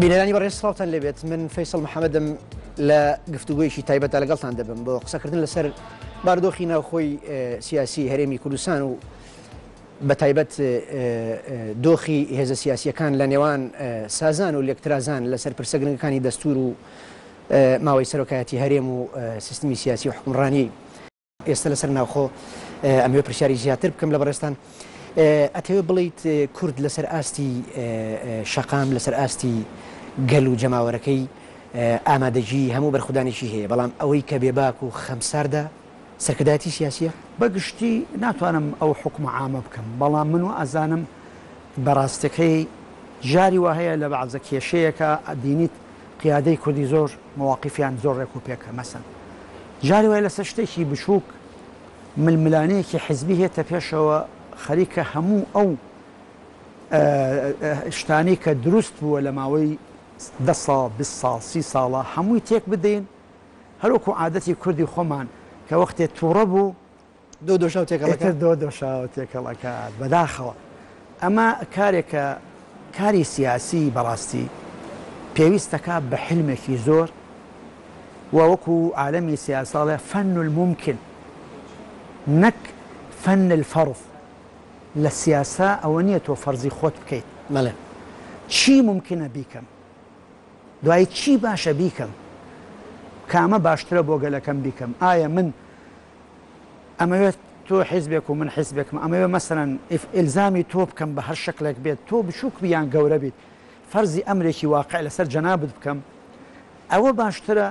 بینەرانی بەڕێز سڵاوتان لێبێت من فەیسەڵ محەممەدم لە گفتوگویەکی تایبەتە لەگەڵتان دەبم بۆ قسەکردن لەسەر باردۆخی ناوخۆی سیاسی هەرێمی کوردستان و بە تایبەت دۆخی هێزە سیاسیەکان لە نێوان سازان و لێکترازان لەسەر پرسەگرنگەکانی دەستور و ماوەی سەرۆکایەتی هەرێم و سیستمی سیاسی و حکومڕانی ئێستا لەسەر ناوخۆ ئەمێ پرسیاری زیاتر بکەم لە بەڕێستان ئەتەوێ بڵیت کورد لەسەر ئاستی شەقام لەسەر ئاستی گەل و جەماوەرەکەی ئامادەجی هەموو بەرخودانێکی هەیە بەڵام ئەوەی کە بێباک و خەمساردا سەرکردایەتی سیاسیە بەگشتی ناتوانم ئەو حکومە عامە بکەم بەڵام من و ئەزانم بەڕاستەکەی جاری وا هەیە لە بەعزە کێشەیەکە دینیت قیادەی کوردی زۆر مواقفیان زۆر ڕێک و پێکە مەسەن جاری وایە لەسەر شتێکی بچووک ململانەیەکی حزبی هێتە پێشەوە خەریکە هەموو ئەو شتانی کە دروست بووە لە ماوەی 10 ساڵ 20 ساڵ 30 ساڵە هەمووی تێک بدەین هەروەکو عادەتی کوردی خۆمان کە وەختێ تووڕە بوو دۆشاو تێکەڵەکات بەداخەوە ئەمە کارێکە کاری سیاسی بەڕاستی پێویستەکە بە حلمێکی زۆر وەکو عالەمی سیاساڵێ فەن الممکن نەک فەن الفەرض لە سیاسا ئەوە نییە تۆ فەرزی خۆت بکەیت مەڵێ چی ممکنە بیکەم دوای چی باشە بیکەم کامە باشترە بۆ گەلەکەم بیکەم ئایا من ئەمەوێت تۆ حیزبێک و من حیزبێکم ئەمەوێ مەسەرەن ئیلزامی تۆ بکەم بە هەر شکلێک بێت تۆ بچووک بیان گەورە بیت فەرزی ئەمرێکی واقع لەسەر جەنابت بکەم ئەوە باشترە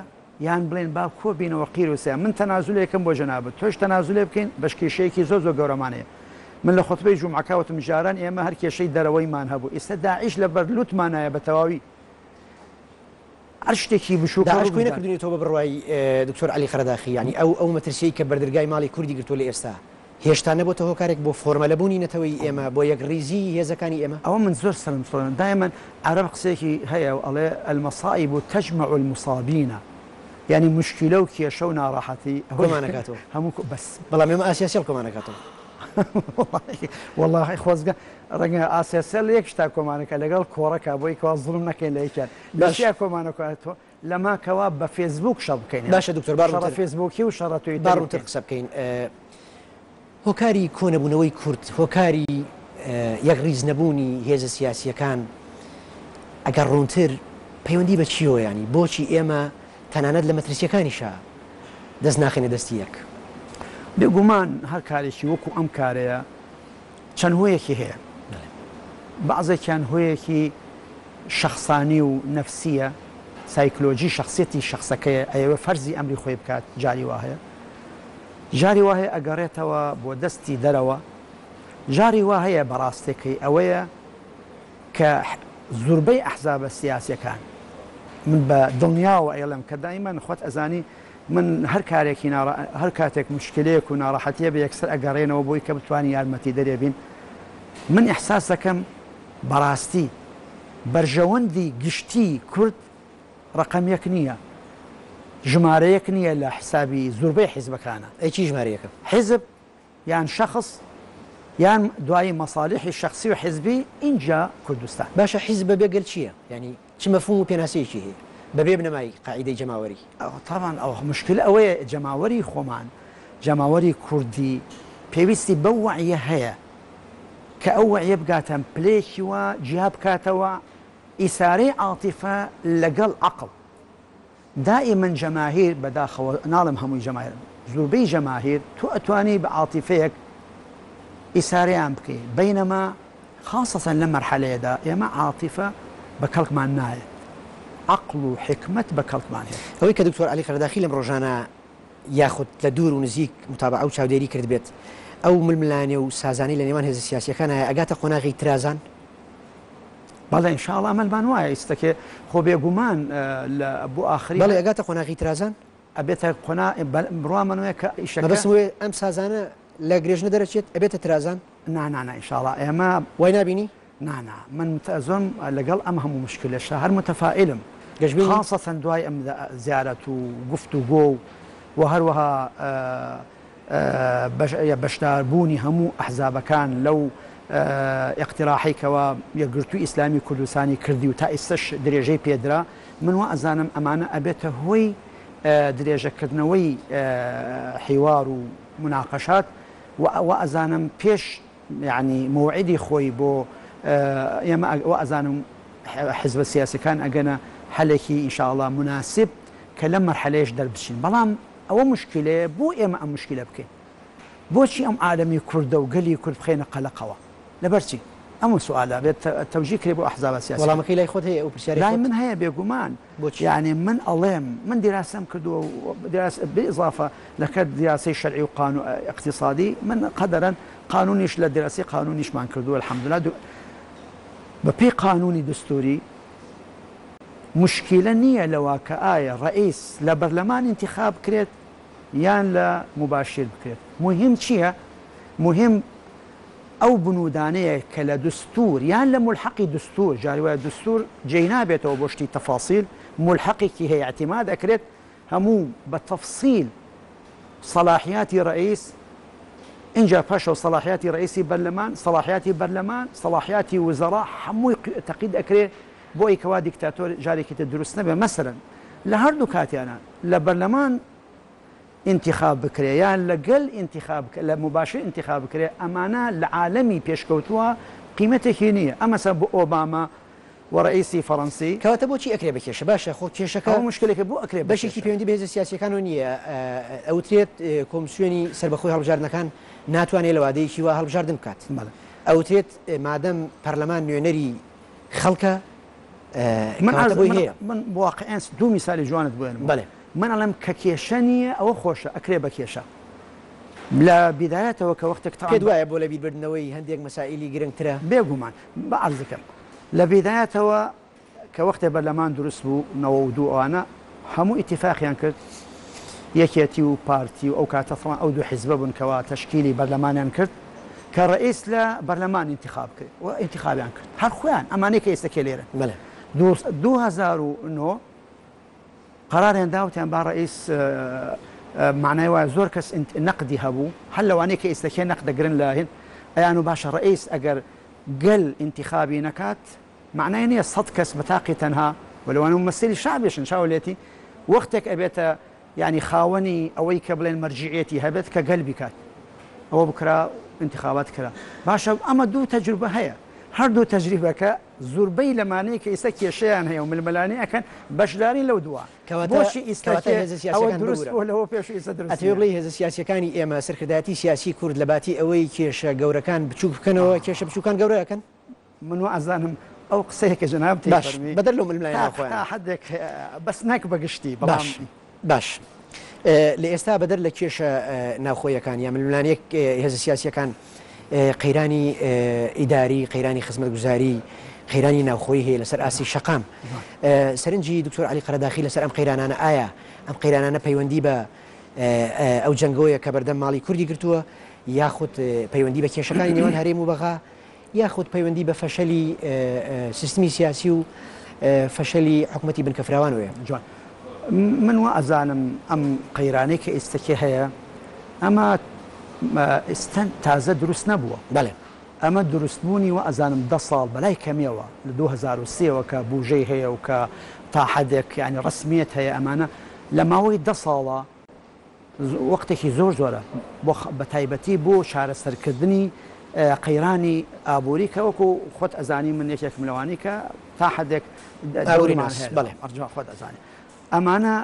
یان بڵێن با کۆ بینەوە قیر وسە من تەنازولێکم بۆ جەنابەت تۆش تەنازولێ بکەین بەش کێشەیەکی زۆر گەورەمانەیە من لە خۆتبەی جومعەکەوتم جاران ئێمە هەر کێشەی دەرەوەیمان هەبوو ئێستا داعیش لە بەرلوتمانایە بە تەواوی هەر شتێکی بشوو داعشکوی نەکردوێت تۆ بە بڕوای دکتۆر عەلی خەرداخی ینی ئەو مەترسیەی کە بەردەرگای ماڵی کوردی گرتووە لە ئێستا هێشتا نەبووتە هۆکارێک بۆ فۆرمەلەبوونی نەتەوەی ئێمە بۆ یەک ڕیزی هێزەکانی ئێمە ئەوە من زۆر سەرم سۆڵن دایما عەرەب قسێکی هەیە و ئەڵێ المەصائب تەجمع المصابین ینی مشکلە و کێشە و ناڕەحەتی کۆمانەکاتەوە هەموو بەس بەڵام ئێمە ئاسیاسیەڵ کۆمانەکاتەوە والله خۆزگە ڕەنگە ئاسیاسە لە یەک شتا کۆمانەکە لەگەڵ کۆڕەکە بۆی کەوا زوڵم نەکەین لە یەکیان باشیا کۆمانەکەوە لەماکەوە بە فێسبوک شە بکەین باشە دکتۆر بارڕە فێسبوکی و شەڕەتوی باڕوتر قسە بکەین هۆکاری کۆنەبوونەوەی کورد هۆکاری یەک ڕیز نەبوونی هێزە سیاسیەکان ئەگەر ڕوونتر پەیوەندی بە چیەوە ینی بۆچی ئێمە تەنانەت لە مەترسیەکانیشە دەست ناخێنە دەستی یەک بێگومان هەر کارێکی وەکو ئەم کارەیە چەند هۆیەکی هەیە بەعزێکیان هۆیەکی شەخصانی و نەفسیە سایکلۆجی شخصیەتی شخصەکەیە ئەوە فەرزی ئەمری خۆی بکات جاری وا هەیە جاری وا هەیە ئەگەڕێتەوە بۆ دەستی دەرەوە جاری وا هەیە بەڕاستێکی ئەوەیە کە زوربەی ئەحزابە سیاسیەکان من بە دڵنیاوە ئێڵم کە دایمەن خۆت ئەزانی من هەر کارێکی هەر کاتێک مشکلەیەک و ناڕەحەتیە بە یەکسەر ئەگەڕێنەوە بۆی کە بتوانین یارمەتی دەرێبین من ئیحساس دەکەم بەڕاستی بەرژەوەندی گشتی کورد ڕقم یەک نییە ژمارەیەک نییە لە حسابی زوربەی حیزبەکانە ئەیچی ژمارەیەکە حیزب یان شەخص یان دوایی مەساڵحی شخصی و حیزبی اینجا کوردستان باشە حیزب بەبێ گەل چییە ینی چ مەفهوم و پێناسەیەکی هەیە بەبێ بنەمای قاعیدەی جەماوەری طبعا ئەو مشکل ئەوەیە جەماوەری خۆمان جەماوەری کوردی پێویستی بەو وەعیە هەیە کە ئەو وەعیە بگاتە پلێکی وە جیا بکاتەوە ئیسارەی عاتیفە لەگەڵ عەقڵ دائما جەماهیر بەداخەوە ناڵم هەمووی جەماهیر زوربەی جەماهیر تۆ ئەتوانی بە عاتیفەیەک ئیسارەیان بکەیت بەینەما خاصەتەن لە مەرحەلەیەدا ئێمە عاتیفە بە کەڵکمان نایێت عقل و حکمت بە کەڵکمان هەیە ئەوەی کە دکتۆر عەلی خەرداخی لەم ڕۆژانە یاخود لە دوور و نزیک متابعە و چاودێری کرد بێت ئەو ململانێ و سازانی لە نێوان هێزە سیاسیەکان هەیە ئەگاتە قۆناغی ترازان بەڵێ ئینشاءڵڵا ئەمەلمان وایە ئێستاکێ خۆ بێگومان لە بۆ ئاخری بەڵێ ئەگاتە قۆناغی ترازان ئەبێتە قۆنا بڕوامەوەیە کە ئیشەکە بەس ئەم سازانە لە گرێژنە دەرەچێت ئەبێتە ترازان نانانە ئینشاءڵڵا ئێمە وای نبینی نانا من متەزۆم لەگەڵ ئەم هەموو مشکلەشە هەر متەفائلم خاصەتەن دوای ئەم زیارەت و گفتوگۆ و هەروەها بەشداربوونی هەموو ئەحزابەکان لەو اقتراحی کەوا یەکگرتووی ئیسلامی کوردستانی کردی و تا ئێستش درێژەی پێدرا من وا ئەزانم ئەمانە ئەبێتە هۆی درێژەکردنەوەی حیوار و مناقەشات و ئەزانم پێش یعنی موعدی خۆی بۆ ئێمە و ئەزانم حزب سیاسەکان ئەگەنە هەلێکی ئینشاءڵڵا مناسب کە لەم مەرحەلەیەش دەربچین بەڵام ئەوە مشکلەیە بۆ ئێمە ئەم مشکلە بکەین بۆچی ئەم عالەمی کوردە و گەلی کورد بخێنە قەلەقەوە لەبەرچی ئەمە سوالە بێت تەوجی کرێ بۆ ئەحزاب سیاسی وەڵامەکەی لای خۆت هەیە ئەو پرسیاری لای من هەیە بێگومان یعنی من ئەڵێم من دیراسەم کردووە بإضافە لەکە دیراسی شەرعی و قانون اقتصادی من قەدەرەن قانونیش لە دیراسی قانونیشمان کردووە الحەمدولله بەپێی قانونی دستوری مشکلە نییە لەوە کە ئایا ڕئیس لە بەرلەمان انتخاب کرێت یان لە مباشر بکرێت مهم چییە؟ مهم ئەو بنوودانەیە کە لە دستور یان لە ملحقی دستور جاری وایە دستور جێی نابێتەوە بۆ شتی تەفاسیل ملحقێکی هەیە اعتیماد ئەکرێت هەموو بە تەفسیل صلاحیاتی ڕئیس اینجا پاشەو صلاحیاتی ڕئیسی بەرلەمان صلاحیاتی بەرلەمان صلاحیاتی وزەڕا هەمووی تەقید ئەکرێت بۆ ئەیکەوا دیکتاتۆر جارێکیتە دروست نەبێ مەسەرەن لە هەردوو کاتیانە لە بەرلەمان انتخاب بکرێ یان لەگەل انتخاب لە مباشر انتخاب بکرێ ئەمانە لە عالەمی پێشکەوتووە قیمەتێکی نییە ئەمەسە بۆ ئۆباما وەڕئیسی فەڕەنسی کەواتە بۆچی ئەکرێ بکێشە باشە خۆ کێشەکە مشکلێکە بۆ ئەکرێ بەشێکی پەیوەندی بە هێزە سیاسیەکانەوە نییە ئەوترێت کۆمسیۆنی سەربەخۆی هەڵبژاردنەکان ناتوانێت لە وادەیەکی وا هەڵبژاردن بکات ئەوترێت مادەم پەرلەمان نوێنەری خەڵکە من واقعیان دوو میسالی جوانت بێنم بەڵێ من ئەڵێم کە کێشە نییە ئەوە خۆشە ئەکرێ بە کێشە لە بیدایەتەوە کە وەختێک پێت وایە بۆ لە بیربردنەوەی هەندێک مەسائلی گرنگترە بێگومان بە عەرزەکەم لە بیدایەتەوە کە وەختێ بەرلەمان دروست بوو 92 ئەوانە هەموو ئیتیفاقیان کرد یەکێتی و پارتی و ئەو کاتە ئەو دوو حیزبە بوون کەوا تەشکیلی بەرلەمانیان کرد کە ڕئیس لە بەرلەمان انتخاب کرد و انتخابیان کرد هەر خۆیان ئەمانەی کە ئێستا لێرە 2009 قرارێن داوتیان با ڕئیس معنای وایە زۆر کەس نەقدی هەبوو هەر لەوانەیە کە ئێستاکێ نەقدەگرن لە هێن ئەیان و باشە ڕئیس ئەگەر گەل انتخابی نەکات معنای نییە 100 کەس بەتاقی تەنها وەلەوانە مەسەری شعبێشن چاولێتی وەختێک ئەبێتە یعنی خاوەنی ئەوەی کە بڵێن مەرجعیەتی هەبێت کە گەل بیکات ئەوە بکرا انتخابات کرا باشە ئەمە دوو تەجروبە هەیە هەردوو تەجریبەکە زوربەی لەمانەیە کە ئێستا کێشەیان هەیە و ململانی ئەکەن بەشداری لەو دووە بۆشی ئیسلەوە پێش بڵی هێزە سیاسەکانی ئێمە سەرکردایەتی سیاسی کورد لە باتی ئەوەی کێشە گەورەکان بچوو بکەنەوە کێشە بچووکان گەورەکەن من ئەزانم ئەو قسەیە کە جەناب بەدەر لەو ململایان حدێک بەس نەک بەگشتی باش لە ئێستا بەدەر لە کێشە ناوخۆیەکان یا ململانیەک هێزە سیاسیەکان قەیرانی ئیداری قەیرانی خزمەتگوزاری قەیرانی ناوخۆی هەیە لەسەر ئاسی شەقام سەرنجی دکتۆر علی قەرەداخی لەسەر ئەم قەیرانانە ئایا ئەم قەیرانانە پەیوەندی بە ئەو جەنگەوەیە کە بەردەم ماڵی کوردی گرتووە یاخود پەیوەندی بە کێشەکانی نێوان هەرێم و بەغا یاخود پەیوەندی بە فەشەلی سیستمی سیاسی و فەشەلی حکوومەتی بنکەفراوانەوەیە جوان من وا ئەزانم ئەم قەیرانەی کە ئێستاکێ هەیە ئەمە تازە دروست نەبووە بەڵێ ئەمە دروستبوونی و ئەزانم 10 ساڵ بەلای کەمیەوە لە 2023ەوە کە بوژەی هەیە و کە تا حدێک ینی ڕسمیت هەیە ئەمانە لە ماوەی 10 ساڵە وەختێکی زۆر زۆرە بۆ بە تایبەتی بۆ چارەسەرکردنی قەیرانی ئابووری کە وەکو خۆت ئەزانی من یەکێکم لەوانی کە تا حدێک ئەوریمان بەڵێ ئەرجا خۆت ئەزانێ ئەمانە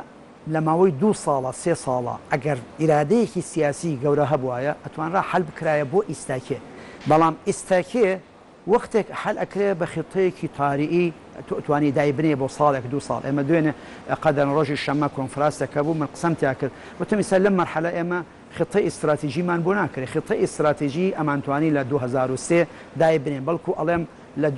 لە ماوەی 2 ساڵە 3 ساڵە ئەگەر ئیرادەیەکی سیاسی گەورە هەبوایە ئەتوانرا حەل بکرایە بۆ ئیستاکێ بەڵام ئیستاکێ وەختێک حەل ئەکرێ بە خێڵەیەکی تاریئی توانی دایبنێ بۆ ساڵێک 2 ساڵ ئێمە دوێنێ قەدەن ڕۆژی شەمە کۆنفرانسێکە بوو من قسەم تیا کرد وتم ئێستا لەم مەرحەلە ئێمە خطەی ئیستراتیژیمان بۆ ناکرێت خطەی ئیستراتیژی ئەمانتوانی لە 2003 دایبنێن بەڵکو ئەڵێم لە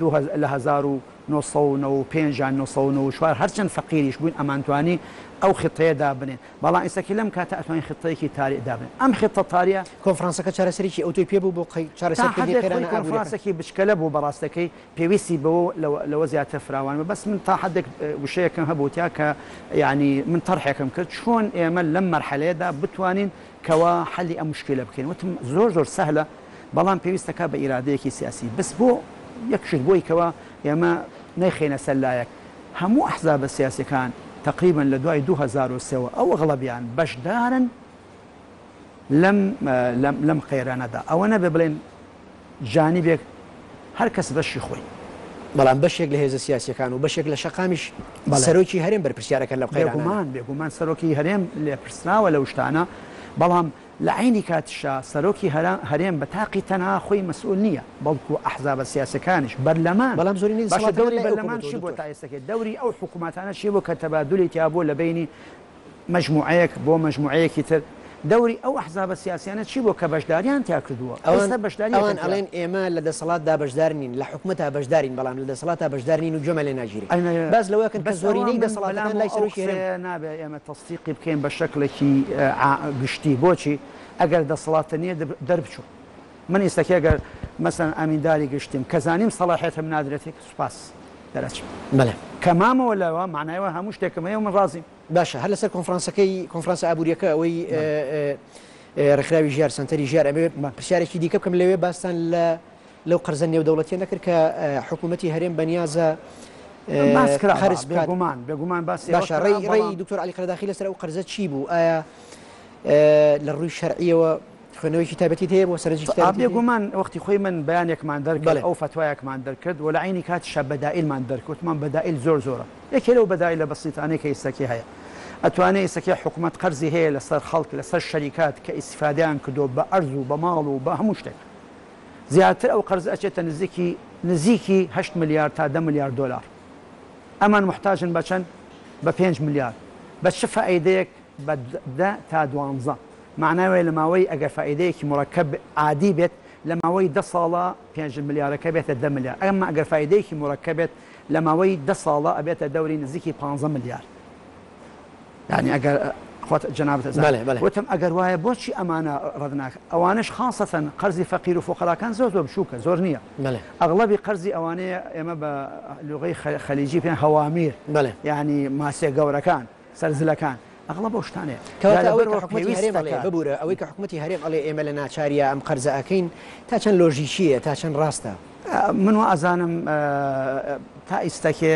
1995 یان 1994 هەرچەند فەقیریش بووین ئەمانتوانی ئەو خطەیە دابنێن بەڵام ئێستاکە لەم کاتە ئەتوانین خطەیەکی تاریع دابنێن ئەم خطە تاریە کۆنفرانسەکە چارەسەرێکی ئەوتۆی پێ بوو بۆ چارەسەرکردنی قەیرانە کۆنفرانسێکی بچکەلە بوو بەڕاستەکەی پێویستی بەوە لەوە زیاتر فراوان بەس من تا حدێک وشەیەکم هەبووتیا کە یعنی من تەرحێکم کرد چۆن ئێمە لەم مەرحەلەیەدا بتوانین کەوا حەلی ئەم مشکلە بکەین وتم زۆر سەهلە بەڵام پێویستەکە بە ئیرادەیەکی سیاسی بەس بۆ یەکشت بۆی کەوە ئێمە نەیخێنە سەرلایەک هەموو ئەحزاب سیاسیەکان تقریبا لە دوای 2003 ئەو ئەغڵبیان بەشدارن لەم قەیرانەدا ئەوە نەبێ بڵێن جانیبێک هەر کەس بەشی خۆی بەڵام بەشێک لە هێزە سیاسیەکان و بەشێک لە شەقامیش سەرۆکی هەرێم بەرپرسیارەکە لە بێگومان سەرۆکی هەرێم لێ پرسراوە لەو شتانە بەڵام لە عینی کاتیشا سەرۆکی هەرێم بە تاقی تەنها خۆی مەسئول نییە بەڵکو ئەحزاب سیاسەکانیش بەرلەمان بەڵام زۆری دەوری بەرلەمان چی بۆ تا ئێستاکە دەوری ئەو حکوومەتانە چی بۆ کە تەبادولی تیا بۆ لە بینی مەجموعەیەک بۆ مەجموعەیەکی تر دەوری ئەو ئەحزاب سیاسیانە چی بۆ کە بەشداریان تیا کردووە ئەوەنە بەشداریان ئەڵێن ئێمە لە دەسەڵاتدا بەشدار نین لە حکوومەتە بەشدارین بەڵام لە دەسەڵاتە بەشدار نین و جۆمە لێ ناگیری باز لەوەکەن بە زۆرینەی دەسەڵاتەکان لای سەرۆکی هەرێم نابێت ئێمە تەصدیقی بکەین بە شەکڵێکی گشتی بۆچی ئەگەر دەسەڵاتە نییە دەربچوو من ئێستاکە ئەگەر مەسەن ئامینداری گشتیم کە زانیم سەڵاحێتم نادرێتێک سوپاس دەرەچم کەمامەوە لەوە معنایەوە هەموو شتێکمەیە و من ڕازیم باشە هەر لەسەر کۆنفرانسە ئابوووریەکە ئەوەی ڕێکخراوی ژیار سنتەری ژیار ئەبێ پرسیارێکی دیکە بکەم لەوێ باستان لەو قەرزە نێودەوڵەتیە نەکرد کە حکوومەتی هەرێم بەنیازە بێگومان باسی باشە ڕێی دکتۆر علی قەرداخی لەسەر ئەو قەرزە چی بوو ئایا لە ڕووی شەرعیەوە خوێنەوەیکی تایبەتی هەیە بۆ سەرنجی بێگومان وەختی خۆی من بەیانێکمان دەرگەڵ ئەو فتوایەکمان دەرکرد و لە عینی کاتیشە بەدائیلمان دەرکەوتمان بەدائیل زۆرە یەکێ لەو بەدائیلە بەسیطانەی کە ئێستاکێ هەیە ئەتوانێت ئێستاکێ حکوومەت قەرزی هەیە لەسەر خەڵک لەسەر شەریکات کە ئیسفادیان کردو بە ئەرز و بە ماڵ و بە هەموو شتێک زیاتر ئەو قەرز ئەچێتە نزیکی 8 ملیار تا 10 ملیار دلار ئەمان محتاجن بە چەند بە 5 ملیار بە چه فائیدەیەک بە 10 تا 12 معناوی لە ماوەی ئەگەر فائیدەیەکی مرەکەب عادی بێت لە ماوەی 10 ساڵە 5 ملیارەکە بێتە 10 ملیار ئەمما ئەگەر فائیدەیەکی مرەکەب بێت لە ماوەی 10 ساڵە ئەبێتە دەوری نزیکی 15 ملیار يعني ئەگەر خۆت جەنابەت وتم ئەگەر وایە بۆچی ئەمانە ڕەدناک ئەوانش خاصەتەن قەرزی فەقیر و فقەراکان زۆر بچووکە زۆر نییە ئەغڵبی قەرزی ئەوانەیە ئێمە بە لوغەی خەلیجی پێیان هەوامیر یعنی ماسێ گەورەکان سەرزلەکان ئەغڵب بۆ شتانەیە ببوورە ئەوەی کە حکوومەتی هەرێم ئەڵێ ئێمە لە ناچاریە ئەم قەرزە ئەەکەین تا چەند لۆژیکیە تا چەند ڕاستە من وا ئەزانم تا ئیستەکێ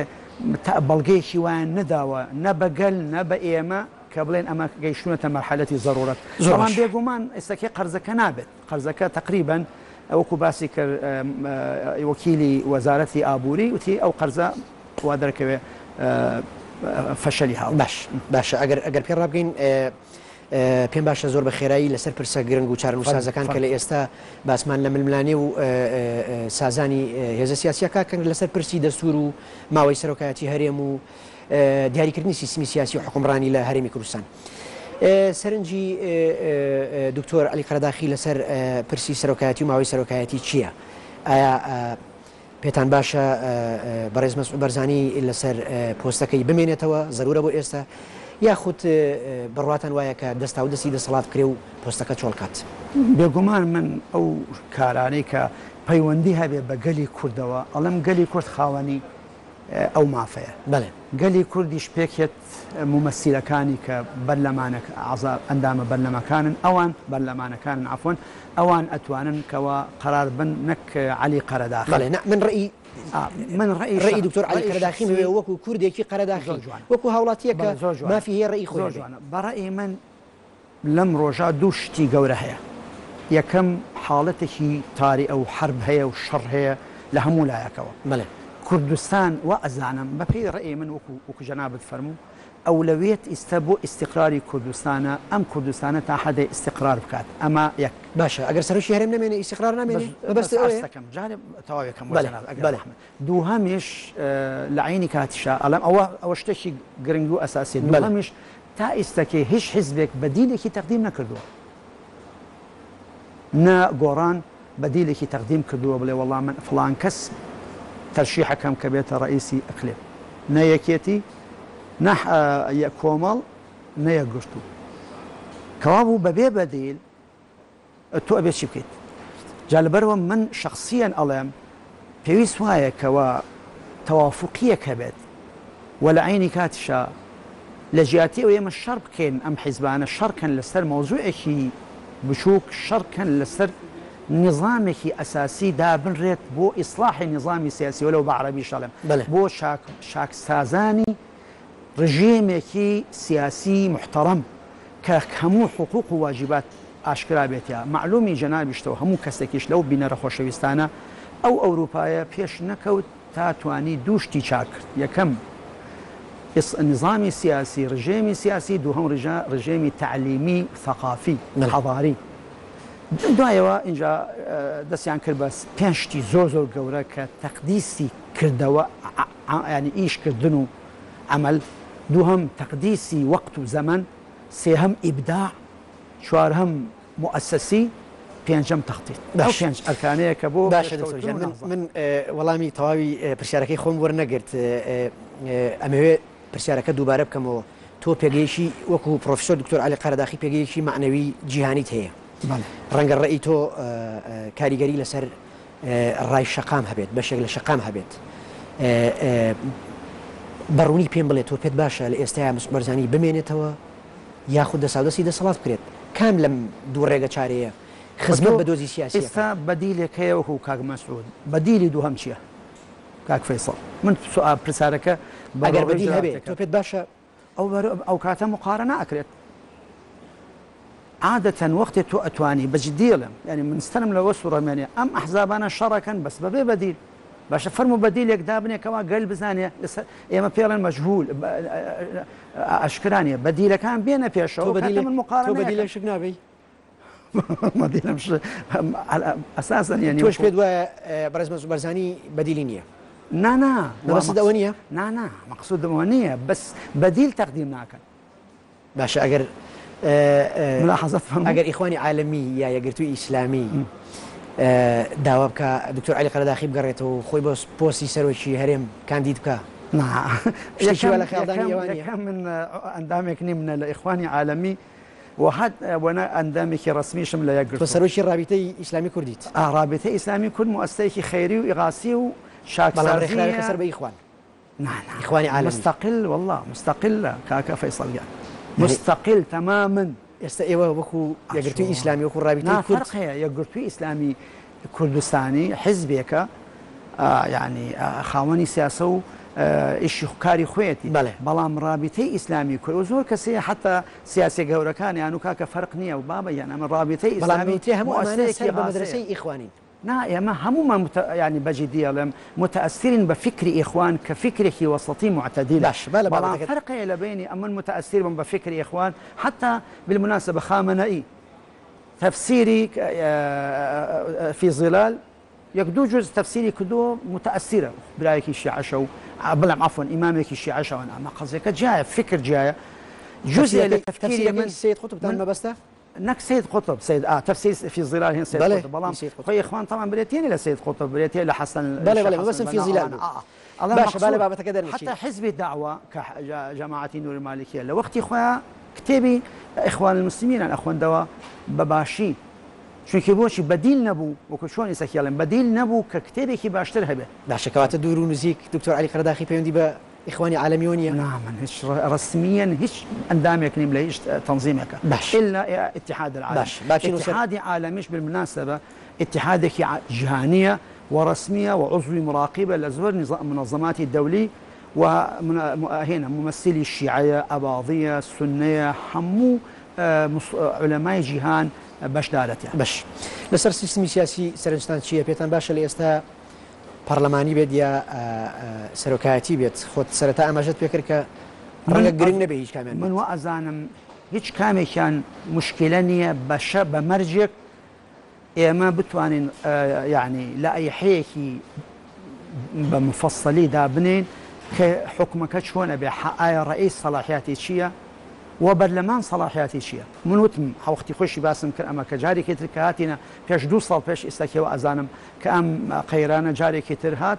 بەڵگەیەکی وایان نەداوە نە بەگەل نە بە ئێمە کە بڵێن ئەمە گەیشتونەتە مەرحەلەتی ضرورەت زۆران بێگومان ئێستاکێ قەرزەکە نابێت قەرزەکە تقریبا وەکو باسی کرد وەکیلی وەزارەتی ئابووری وتی ئەو قەرزە وا دەرکەوێ فەشەلی هاو باشە ئەگەر پێ ڕابگەین پێم باشە زۆر بە خێرایی لەسەر پرسە گرنگ و چارەنووسازەکان کە لە ئێستا باسمان لە ململانێ و سازانی هێزە سیاسیەکەکەن لەسەر پرسی دەستور و ماوەی سەرۆکایەتی هەرێم و دیاریکردنی سیستمی سیاسی و حکومڕانی لە هەرێمی کوردستان سەرنجی دکتۆر علی قەرداخی لەسەر پرسی سەرۆکایەتی و ماوەی سەرۆکایەتی چییە؟ ئایا پێتان باشە بەڕێز مەسعود بەرزانی لەسەر پۆستەکەی بمێنێتەوە زەرورە بۆ ئێستا یاخود بڕواتان وایە کە دەستا و دەستی دەسەڵات کرێ و پۆستەکە چۆڵکات بێگومان من ئەو کارانەی کە پەیوەندی هەبێ بە گەلی کوردەوە ئەڵم گەلی کورد خاوەنی ئەو مافەیە گەلی کوردیش پێکێت ممەسیلەکانی کە بەرلەمانە ئەندامە بەرلەمەکانن ئەوان بەرلەمانەکانن عفۆن ئەوان ئەتوانن کەەوە قرار بن نەک علی قەرەداخی من ڕێی دکتۆر علی قەرەداخی وەکو کوردێکی قەرەداخی وەکو هاوڵاتیەکە مافی هەیە ڕێی خۆی جوانە بەڕێی من لەم ڕۆژە دوو شتی گەورە هەیە یەکەم حاڵەتێکی تاری ئەو حرب هەیە و شەڕ هەیە لە هەموو لایەکەوە کوردستان و ئەزانم بە پێی ڕێی من وەکو جەنابەت فەرموو ئەولەوێت ئیستا بۆ ئیستیقراری کوردستانە ئەم کوردستانە تا حەدێ ئیستیقرار بکات ئەمە یەک باشە ئەگەر سەرۆکی هەرێم نامێنێ ئیستیقرار نامێنێ بەبەست ئەوەیەکەم جارێ تەواوێکم دووهەمیش لە عینی کاتیشا ئەڵەم ئەوە شتێکی گرنگ و ئەساسی دووهەمیش تا ئێستاکێ هیچ حیزبێک بەدیلێکی تەقدیم نەکردووە نە گۆڕان بەدیلێکی تەقدیم کردووە بڵێ وەڵام من فڵان کەس تەرشیحەکەم کە بێتە ڕئیسی ئەقلێم نە یەکێتی نە کۆمەڵ نەیە گرتو کەوا بوو بەبێ بەدیل تۆ ئەبێ چی بکەیت جا لەبەرەوە من شخصیان ئەڵێم پێویست وایە کەوا تەوافقیەک هەبێت و لە عینی کاتیشا لە ژیاتی ئەو ئێمە شەڕ بکەین ئەم حیزبانە شەڕکەن لەسەر مۆزوعێکی بچووک شەڕکەن لەسەر نظامێکی ئەساسی دابنرێت بۆ ئیسلاحی نظامی سیاسی وەلەو بە عەرەبی شەڵێم بۆ شاکسازانی ڕژێمێکی سیاسی محتەرەم کە هەموو حقوق و واجبات ئاشکرا بێتە معلومی جەنابیشتەوە هەموو کەسێکیش لەو بینەرە خۆشەویستانە ئەو ئەوروپایە پێش نەکەوت تا توانی دووشتی چاک کرد یەکەم نظامی سیاسی ڕژێمی سیاسی دووهەم ڕژێمی تعلیمی ثەقافی حەضاری دوایەوە اینجا دەستیان کرد بە پێنجشتی زۆر گەورە کە تەقدیسی کردەوە ینی ئیشکردن و عمل دووهەم تەقدیسی وەقت و زەمن سێهەم ئیبداع چوارهەم مؤسسی پێنجەم تەخطیط پێنج ئەرکانەیە کە بۆ باشە من وەڵامی تەواوی پرسیارەکەی خۆم وەرنەگرت ئەمەوێت پرسیارەکە دووبارە بکەمەوە تۆ پێگەیشی وەکو پرۆفیسۆر دکتۆر عەلی قەرەداخی پێگەیشی معنەوی جیهانیت هەیە ڕەنگە ڕێی تۆ کاریگەری لەسەر ڕای شەقام هەبێت بەشێک لە شەقام هەبێت بەڕوونی پێم بڵێت تۆ پێت باشە لە ئێستایا مستومەرزانی بمێنێتەوە یاخود دەساودەستی دەسەڵات بکرێت کام لەم دوو ڕێگە چارەیە خزمەت بە دۆزی سیاسی ئێستا بەدیلێک هەیە وەکو کاک مەسعود بەدیلی دووهەم چییە کاک فەیسەڵ من پرسیارەکە ئەگەر بەدیل هەبێت تۆ پێت باشە ئەو کاتە مقارنە ئەکرێت عادەتەن وەختی تۆ ئەتوانی بەجددیڵم ینی منستەرم لەوە سوڕەمێنێ ئەم ئەحزابانە شەڕەکەن بەس بەبێ بەدیل باشە فەرمو بەدیلێک دابنێکەوە گەل بزانێ ئێمە پێڵێن مەجهول ئەشکرانیە بەدیلەکان بێنە پێشەوە من مقارنە بەدیلە شک نابی مەدیلم ئەساسن ینی تۆش پێت وایە بەڕێز بەرزانی بەدیلی نییە نانا مەقصودەوە نییە نانا مەقصودەوە نییە بەس بەدیل تەقدیم ناکەن باشە ئەگەر ملاحظەت ئەگەر ئیخوانی عالەمی یا یەکگرتووی ئیسلامی داوا بکە دکتۆر عەلی قەرەداخی بگەڕێتەوە خۆی بۆ پۆستی سەرۆکی هەرێم کاندید بکە من ئەندامێک نیم منە لە ئیخوانی عالەمی وهات وەنا ئەندامێکی ڕسمیشم لە یەکگرتووە سەرۆکی ڕابطەی ئیسلامی کوردیت ڕابطەی ئیسلامی کورد مؤسسەیەکی خەیری و ئیغاسی و شاکسازی سەر بە ئیخوان إخواني عالمي مستقل والله مستقل كاكا فيصل قال مستقل تماما ئێوە وەکو یەکگرتووی ئیسلامی وەکو ڕابطەی کورد هەیە یەکگرتووی ئیسلامی کوردستانی حزبێکە یعنی خاوەنی سیاسە و ئیشی کاری خۆیەتی بەڵام ڕابطەی ئیسلامی کورد زۆر کەسەیە حتا سیاسی گەورەکان یان و کاکە فەرق نییە و بابە یان ئەمە ڕابطەی ئیسلامی هەموو ئەمانەیەکی بە مەدرسەی ئیخوانین نا ئێمە هەمومان يعني بەجددیڵم متأثرين بفكر إخوان كفكره وسطي معتدل بەڵام فرقي لبيني أمن متأثر بفكر إخوان حتى بالمناسبة خامنئي تفسيري في ظلال يكدو جزء تفسيري كدو متأثرة برايك الشيعة شو بلعم عفوا إمامك الشيعة شو أنا ما قصدك جاي فكر جاي جزء لتفكيري من السيد قطب ما بسته نك سيد قطب سيد تفسير في الظلال هنا سيد قطب بلام خوي اخوان طبعا بريتيني لسيد قطب بريتيني لحسن بلا بس في ظلال باش بلا بابا تقدر حتى حزب الدعوه كجماعه نور المالكيه لوقت اخويا كتابي اخوان المسلمين الاخوان دوا بباشي شو كيبوشي بديل نبو وكشون يسكيلن بديل نبو ككتابي كي باشتر هبه باش كوات دور ونزيك دكتور علي قرداخي بيوندي إخواني عالميونية نعم هيش رسميا هيش أندامك نيم لهيش تنظيمك باش إلا اتحاد العالم اتحاد عالميش بالمناسبة اتحادك جهانية ورسمية وعضوي مراقبة لزور منظمات الدولي وهنا ممثلي الشيعية أباضية السنية حمو علماء جيهان باش دارت يعني باش لسر سيستمي سياسي سرنجستان شيعة بيتان باشا ليستا پەرلەمانی بێت یا سەرۆکایەتی بێت خۆت سەرەتا ئاماژەت پێکرد کە ڕەنگە گرنگ نەبێ هیچ کامیان من وەئەزانم هیچ کامێکیان مشکلە نییە بەشە بە مەرجێک ئێمە بتوانین یعنی لە ئەیحەیەکی بە مفەسەلی دابنین کە حکومەکە چۆنە بێ ئایا ڕئیس سەلاحیاتی چییە و بەرلەمان سەلاحیاتی چییە من وتم وەختی خۆشی باسم کرد ئەمە کە جارێکی تر کە هاتینە پێش 2 ساڵ پێش ئێستاکەوە ئەزانم کە ئەم قەیرانە جارێکی تر هات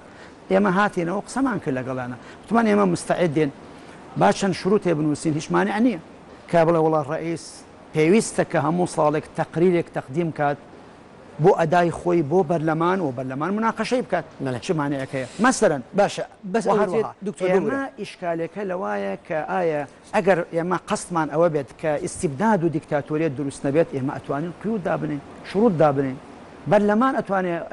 ئێمە هاتینەوە قسەمان کرد لەگەڵانە وتمان ئێمە مستعدین با چەند شروط بنووسین هیچ مانع نییە کە بڵێ وڵا ڕئیس پێویستە کە هەموو ساڵێک تەقریرێک تەقدیم کات بۆ ئەدای خۆی بۆ بەرلەمان و بەرلەمان مناقەشەی بکات چ مانعەکەیە مەسەرەن باشە بەس ئێمە ئیشکالێکە لەوایە کە ئایا ئەگەر ئێمە قەستمان ئەوە بێت کە ئیستیبداد و دیکتاتۆریەت دروست نەبێت ئێمە ئەتوانین قیود دابنین شروط دابنین بەرلەمان ئەتوانێت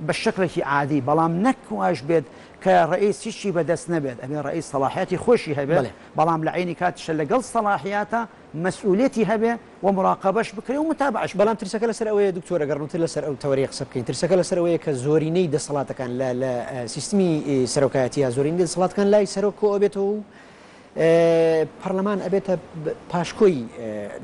بە شکلێکی عادی بەڵام نەکواش بێت کە ڕئیس هیچی بەدەست نەبێت ئەبێ ڕئیس سەلاحیەتی خۆشی هەبێت بەڵام لە عینی کاتیشە لەگەڵ سەلاحیاتە مەسئولێتی هەبێ و مراقبەش بکرێ و متابعش بەڵام ترسەکە لەسەر ئەوەیە دکتۆرە گەڕنووتر لەسەر ئەو تەوەری قسە بکەین ترسەکە لەسەر ئەوەیە کە زۆرینەی دەسەڵاتەکان لە سیستمی سەرۆکایەتی یا زۆرینەی دەسەڵاتەکان لای سەرۆکۆ ئەبێتەوە و پەرلەمان ئەبێتە پاشکۆی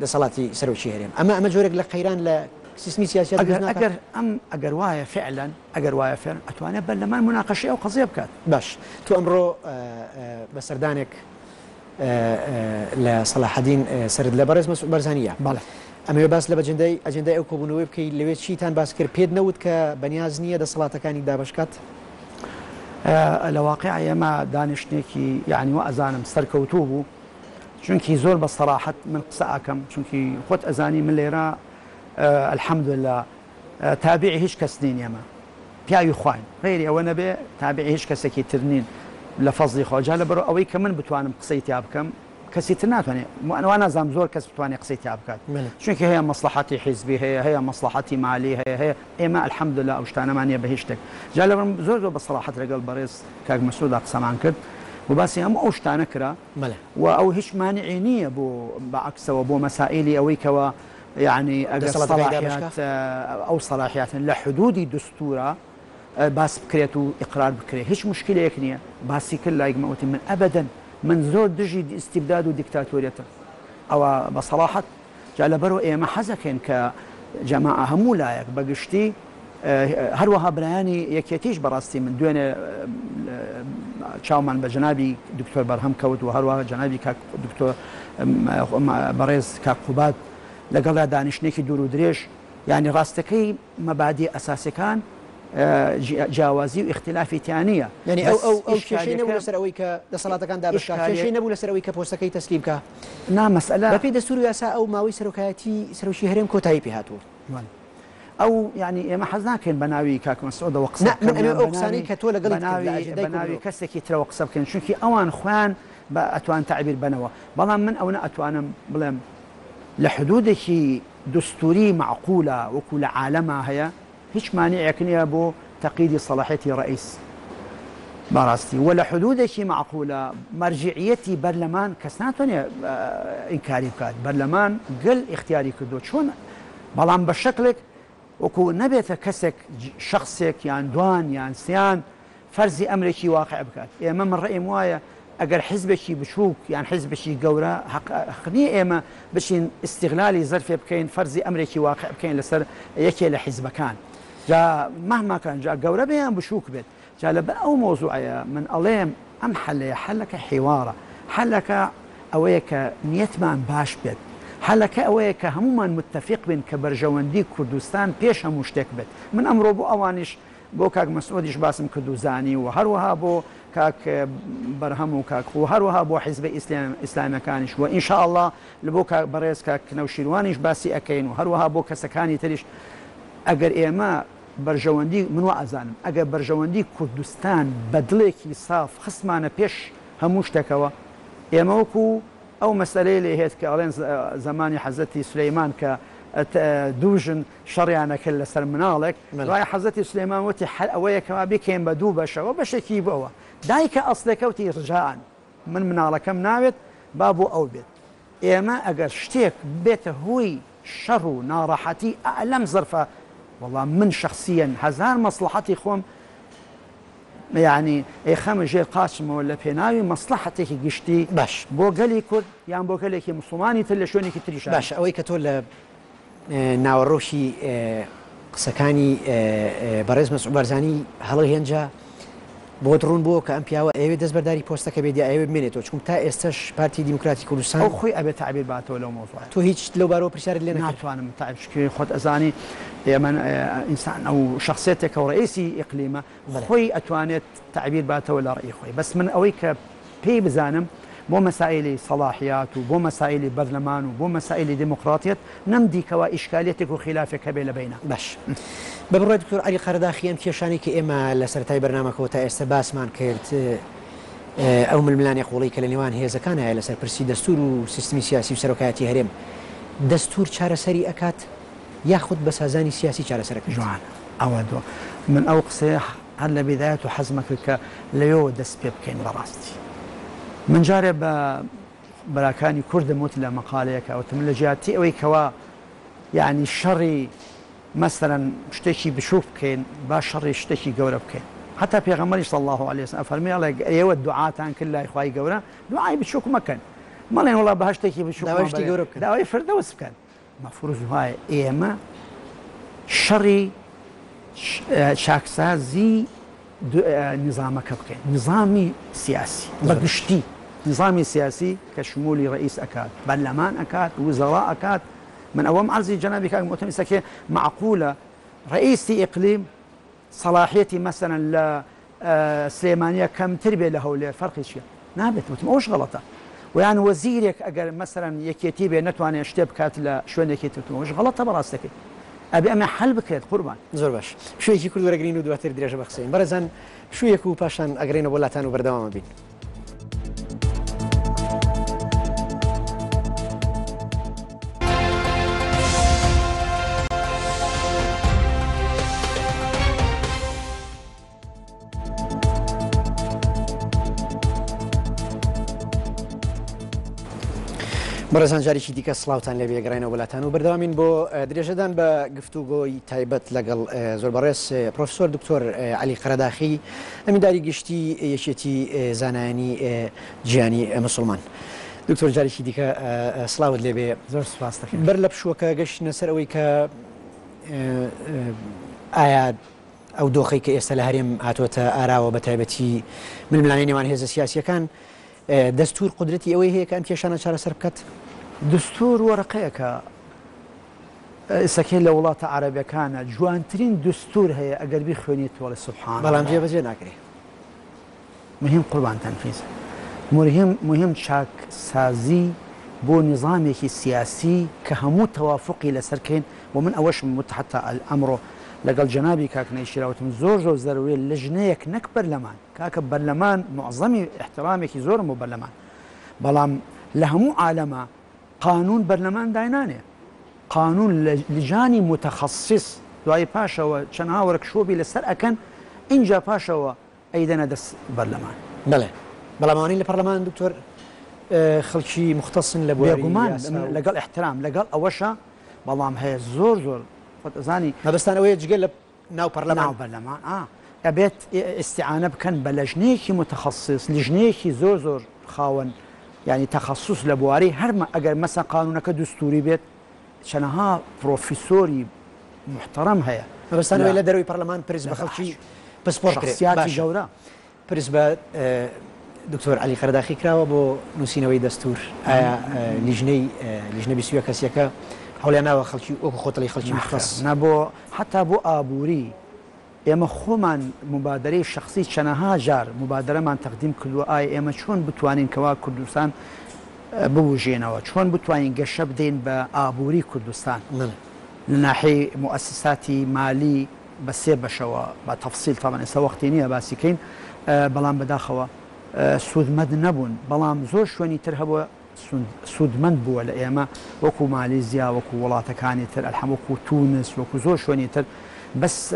دەسەڵاتی سەرۆکی هەرێم ئەمە جۆرێک لە قەیران لە سیستمی سیاسی ئەگەر وایە فعلا ئەگەر وایە فعلا ئەتوانێت بەرلەمان مناقەشەی ئەو قەزیە بکات باش تو ئەمڕۆ بەسەردانێک لە سەلاحەدین سرد لە بەڕێز مەسعود بەرزانیە بەڵێ ئەمەوێ باس لە ئەجەندای ئەو کۆبوونەوەی بکەیت لەوێ چیتان باس کرد پێت نەوت کە بەنیاز نییە دەسەڵاتەکانی دابشکات لە واقع ئێمە دانیشتێکی یعنی و ئەزانم سەرکەوتوو بوو چونکی زۆر بە سەراحەت من قسە ئەکەم چونکی خۆت ئەزانی من لێرە الحەمدلله تابعی هیچ کەس نین ئێمە پیاوی خوین غیری ئەوە نەبێ تابعی هیچ کەسێکی تر نین لە فەزلی خۆجا لەبەر ئەوەی کە من بتوانم قسەی تیا بکەم کەسی تر ناتوانێت ئەوە نازانم زۆر کەس بتوانێت قسەی تیا بکات چونکە هەیە مەسلحەتی حیزبی هەیە مەسلحەتی مالی هەیە ئێمە الحەمدلله ئەو شتانەمانە بە هیچ شتێک جا لەبەر زۆر بە سەراحەت لەگەڵ بەڕێز کاک مەسعودا قسەمان کرد و باسی هەموو ئەو شتانە کرا و ئەو هیچ مانعی نییە بۆ بەعکسەوە بۆ مەسائلی ئەوەی کەوە يعني صلاحيات أو صلاحيات لحدود دستورة باس بكريت وإقرار بكريت هيش مشكلة يكنية باسي كل لايق موتي من أبدا من زور دجي استبداد وديكتاتورية أو بصراحة جعل برو إيه ما حزكين كجماعة همو لايق بقشتي هروها برياني يكيتيش براستي من دون شاومان بجنابي دكتور برهم كوت وهروها جنابي كاك دكتور بريز كاكوبات لەگەڵ دانیشتێکی دوور و درێژ یعنی ڕاستەکەی مەبادی ئەساسەکان جیاوازی و اختلافی تیانە یعنی ئەو کێشەی نەبوو لەسەر ئەوەی کە دەسەڵاتەکان دابشکات کێشەی نەبوو لەسەر ئەوەی کە پۆستەکەی تەسلیم بکە نامەسئلە بەپێی دەستور و یاسا ئەو ماوەی سەرۆکایەتی سەرۆکی هەرێم کۆتایی پێ هاتووە ئەو یعنی ئێمە حەز ناکەین بە ناوی کاک مەسعودەوە قسە ئەو قسانەی کە تۆ لەگەڵ بە ناوی کەسێکی ترەوە قسە بکەین چونکی ئەوان خۆیان بە ئەتوان تعبیر بنەوە بەڵام من ئەوە ئەتوانم بڵێم لحدودك دستوري معقولة وكل عالمها هي هيش مانع كنيا بو تقييد صلاحية رئيس باراستي ولا حدودك معقولة مرجعيتي برلمان كسناتوني إنكاري بكات برلمان قل اختياري كدو شون بلان بشكلك وكو نبيت كسك شخصك يعني دوان يعني سيان فرزي أمريكي واقع بكات إما من رأي موايا ئەگەر حزبێکی بچووک یان حزبێکی گەورە حقنی ئێمە بچین استیغلالی زەرفێ بکەین فەرزی ئەمرێکی واقع بکەین لەسەر یەکێ لە حیزبەکان جا مەهماکان جا گەورە بێیان بچووک بێت جا لە بە ئەو مۆزوعەیە من ئەڵێم ئەم حەلەیە حەلەکە حیوارە حەلەکە ئەوەیە کە نیەتمان باش بێت حەلەکە ئەوەیە کە هەمومان متفق بین کە بەرژەوەندی کوردستان پێش هەموو شتێک بێت من ئەمڕۆ بۆ ئەوانیش بۆ کاک مەسعودیش باسم کرد و زانی و هەروەها بۆ كاك برهم وكاك وهروها بو حزب اسلام كانش وان شاء الله لبوكا بريز كاك نوشيروانيش باسي اكين وهروها بو كسكاني تريش اگر ايما برجوندي من وازانم اگر برجوندي كردستان بدلكي صاف خصمانه بيش هموشتكوا ايما وكو او مساله اللي هيت كالين زماني حزتي سليمان ك دوجن شريانه كل سر منالك راي حزتي سليمان وتي حل اويا كما بكين بدوبشه وبشكي بوا دایکە ئەسلەکەوتی ڕژان من مناڵەکەم ناوێت با بۆ ئەو بێت ئێمە ئەگەر شتێک بێتە هۆی شەڕ و ناڕەحەتی ئەلەم زەرفە وەڵام من شخصیەن هەزار مەسلحەتی خۆم یعنی ئێخەمە ژێر قاچمەوە لە پێناوی مەسلحەتێکی گشتی باش بۆ گەلی کورد یان بۆ گەلێکی موسڵمانی تر لە شوێنێکی تریش باش ئەوەی کە تۆ لە ناوەڕۆشی قسەکانی بەڕێز مەسعود بەرزانی هەڵەهێنجا بۆ ڕوون بووە کە ئەم پیاوە ئەوێ دەست بەرداری پۆستەکە بێت ئەوێ بمێنێتەوە چون تا ئێستش پارتی دیموکراتی کوردستان ئەو خۆی ئەبێت تعبیر باتەوە لەو مۆزوع تۆ هیچ لەو بارەوە پرسیارت لێ ناتوانم تعبشکی خۆت ئەزانی ئێمە ئینسان ئەو شخصێتێکە و ڕئیسی ئیقلیمە خۆی ئەتوانێت تعبیر باتەوە لە ڕێی خۆی بەس من ئەوەی کە پێی بزانم بۆ مەسائلی صلاحیات و بۆ مەسائلی بەرلەمان و بۆ مەسائلی دیموکراتیەت نەمدیکەوە ئیشکالێتێک و خلافێک هەبێ لە بینە باش بەبڕای دکتۆر عەلی قەرداخی ئەم کێشانەی کە ئێمە لە سەرەتای بەرنامەکەەوە تا ئێستا باسمان کرد ئەو ململانی قوڵی کە لە نێوان هێزەکان هەیە لەسەر پرسی دەستور و سیستمی سیاسی و سەرۆکایەتی هەرێم دەستور چارەسەری ئەکات یاخود بە سازانی سیاسی چارەسەرەکە جوان ئەوە دۆ من ئەو قسەیە هەر لە بێدایەت و حەزمەکرد کە لەوێەوە دەست پێ بکەین بەڕاستی من جارێ بە بەراکانی کوردم وت لە مەقالەیەکە ئەوتم لە جیاتی ئەوەی کەوا یعنی شەڕی مەسەرەن شتێکی بشوف بکەین با شەڕی شتێکی گەورە بکەین حتا پێغەمبەری صلی الله عليه وسلم فەرمی ئێوە دوعاتان کرد لای خوای گەورە دوعای بچووک مەکەن مەڵێن وڵا بە شتێکی بچووک داوای گەورە بکەن داوای فردەوس بکەن مەفروض وایە ئێمە شەڕی چاکسازی نظامەکە بکەین نظامی سیاسی بەگشتی نظامی سیاسی کە شمولی ڕئیس ئەکات بەرلەمان ئەکات وزەڕا ئەکات من ئەوەم عەرزی جەنابی کاک مۆتەمەسەکێ معقولە ڕئیسی ئیقلیم صلاحیەتی مەسەرەن لە سلێمانیە کەمتر بێ لە هەولێر فەرقی چییە نابێت وتم ئەوش غەڵەتە ویان وەزیرێک ئەگەر مەسەرەن یەکێتی بێ نەتوانێت شتێ بکات لە شوێنێکی ترتەوەش غەڵەتە بەڕاستەکەی ئەبێ ئەمە حەل بکرێت قوربان زۆر باش شوێکی کورد وەرەگرین و دواتر درێژە بەخسەین بەرەزان شوویەک و پاشان ئەگەڕێنە بۆ لاتان و بەردەوامە بین بەڕێزان جارێکی دیکە سڵاوتان لێ بێگەڕێنەوە وڵاتان و بەردەوامین بۆ درێژەدان بە گفتوگۆی تایبەت لەگەڵ زۆر بەڕێز پرۆفسۆر دکتۆر عەلی قەرەداخی ئەمینداری گشتی یەکێتی زانایانی جیهانی مسلمان دکتۆر جارێکی دیکە سڵاوت لێ بێ زۆر سوپاس دەکەم بەر لە پشووەکە گەشتنە سەر ئەوەی کە ئایا ئەو دۆخەی کە ئێستا لە هەرێم هاتوۆتە ئاراوە بە تایبەتی ململانەی نێوان هێزە سیاسیەکان دەستور قدرەتی ئەوەی هەیە کە ئەم کێشانە چارەسەر بکات دستور وەرەقەیەکە ئێسەکەی لە وڵاتە عەرەبیەکانە جوانترین دستور هەیە ئەگەر بیخوێنیت وەڵی سوبحان بەڵام جێبەجێ ناکرێ مهم قوربان تەنفیز مهم چاکسازی بۆ نظامێکی سیاسی کە هەموو تەوافقی لەسەرکەین و من ئەوەشم متحتا ئەمڕۆ لەگەڵ جەنابی کاک نەیشیراوتم زۆر زەروری لەژنەیەک نەک بەرلەمان کاکە بەرلەمان معزەمی احترامێکی زۆرم بۆ بەرلەمان بەڵام لە هەموو عالەمە قانون بەرلەمان داینانێ قانون لجانی متخصص دوای پاشەوە چەندها وەرکشۆبی لەسەر ئەکەن اینجا پاشەوە ئەیدەنە دەست بەرلەمان بەڵێ بەڵامانی لە پەرلەمان دکتۆر خەڵکی مختصن لە بێگومان لەگەڵ احترام لەگەڵ ئەوەشە بەڵام هەیە زۆر زانی مەبەستان ئەوەیە جگە لە ناو بەرلەمان ئەبێت ئیستیعانە بکەن بە لەژنەیەکی متخصص لژنەیەکی زۆر خاوەن ینی تەخصص لە بواری هەرمە ئەگەر مەسە قانونەکە دستوری بێت چەنەها پرۆفیسۆری محتەرەم هەیە مەبەستانەوەی لە دەروی پەرلەمان پرس بە خەڵکی پسپۆرتسیاتی گەورە پرس بە دکتۆر عەلی قەرەداخی کراوە بۆ نووسینەوەی دەستور ئایا لیژنە 22 کەسیەکە هەوڵیان ناوە خەڵکی وەکو خۆتەڵی خەڵکی مختص نەبۆ حتا بۆ ئابووری ئێمە خۆمان مبادرەی شخصی چەنەها جار مبادرەمان تەقدیم کردووە ئایا ئێمە چۆن بتوانین کەوا کوردستان ببوژێنەوە چۆن بتوانین گەشە بدەین بە ئابووری کوردستان لە ناحەی موسساتی مالی بە سێ بەشەوە بە تەفسیل تاوان ئێستا وەختی نییە باسیکەین بەڵام بەداخەوە سوودمەند نەبوون بەڵام زۆر شوێنی تر هەبووە سوودمەند بووە لە ئێمە وەکو مالیزیا وەکو وڵاتەکانی تر وەکو تونس وەکو زۆر شوێنی تر بەس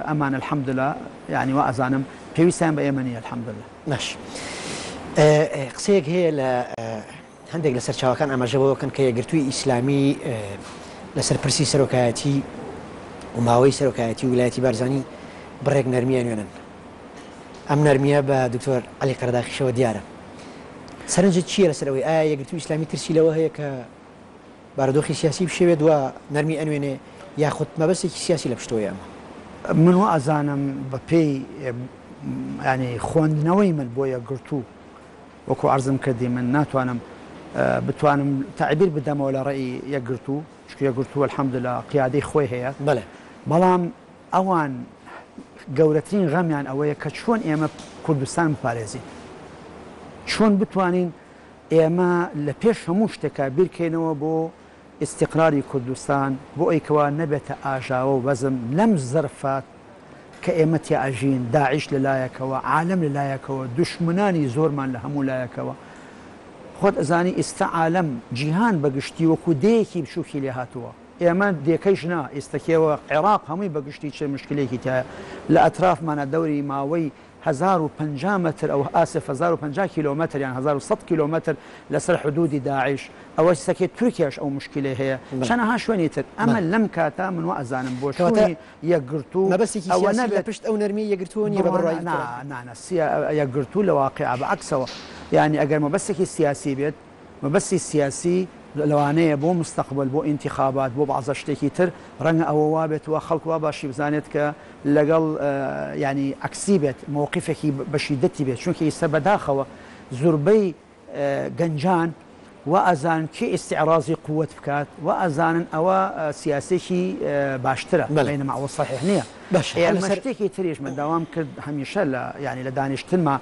ئەمان الحەمدلله یعنی وا ئەزانم پێویستیان بە ئێمە نیە الحەمدلله باش قسەیەک هەیە لە هەندێک لە سەرچاوەکان ئاماژەوەکەن کە یەکگرتووی ئیسلامی لەسەر پرسی سەرۆکایەتی و ماوەی سەرۆکایەتی ویلایەتی بارزانانی بڕێک نەرمیە نوێنن ئەم نەرمیە بە دکتۆر عەلی قەرەداخیشەوە دیارە سەرنجت چییە لەسەر ئەوەی ئایا یەکگرتووی ئیسلامی ترسی لەوە هەیە کە بارودۆخی سیاسی بشێوێت وە نەرمی ئەنوێنێ یاخود مەبەستێکی سیاسی لە پشتەوەی ئەمە من وا ئەزانم بە پێی ینی خوێندنەوەی من بۆ یەکگرتوو وەکو عەرزم کردی من ناتوانم بتوانم تعبیر بدەمەوە لە ڕێی یەکگرتوو چکە یەکگرتووە الحەمدلله قیادەی خۆی هەیە بەڵام ئەوان گەورەترین غەمیان ئەوەیە کە چۆن ئێمە کوردستان بپارێزین چۆن بتوانین ئێمە لە پێش هەموو شتێکە بیرکەینەوە بۆ استقراری کوردستان بۆ ئەیکەوە نەبێتە ئاژاوە و بەزم لەم زەرفات کە ئێمە تێئاژین داعش لەلایەکەوە عالم لەلایەکەوە دوشمنانی زۆرمان لە هەموو لایەکەوە خۆت ئەزانی ئێستا عالم جیهان بەگشتی وەکو دەیەکی بچووکی لێ هاتووە ئێمە دێکەیشنا ئێستەکەوە عێراق هەمووی بەگشتی چه مشکلێکی تایە لە ئەطرافمانە دەوری ماوەی 1050 متر ئەو ئاسف 1050 کیلومتر یان 1100 کیلومتر لەسەر حدودی داعش ئەوە سەکێت تورکیاش ئەو مشکلێ هەیە چەنەها شوێنی تر ئەمە لەم کاتا من وەزانم بۆ شوێنی یەکگرتو ئەوە لە پشت ئەو نەرمی یەکگرتووە نیە بەڕای یەکگرتو لە واقعە بەعکسەوە یعنی ئەگەر مەبەستێکی سیاسی بێت مەبەستی سیاسی لەوانەیە بۆ مستقبل بۆ انتخابات بۆ بەعزە شتێکی تر ڕەنگە ئەوە وابێتەوە خەڵکووا باشی بزانێت کە لەگەڵ ینی ئەکسی بێت مووقفێکی بەشیدەتی بێت چونکە ئێستا بەداخەوە زوربەی گەنجان و ئەزان کێ ئیستیعرازی قووەت بکات و ئەزانن ئەوە سیاسێکی باشترە بەینەما ئەوە صحیح نییە ئێمە شتێکی تریش من داوام کرد هەمیشە لە ینی لە دانیشتنما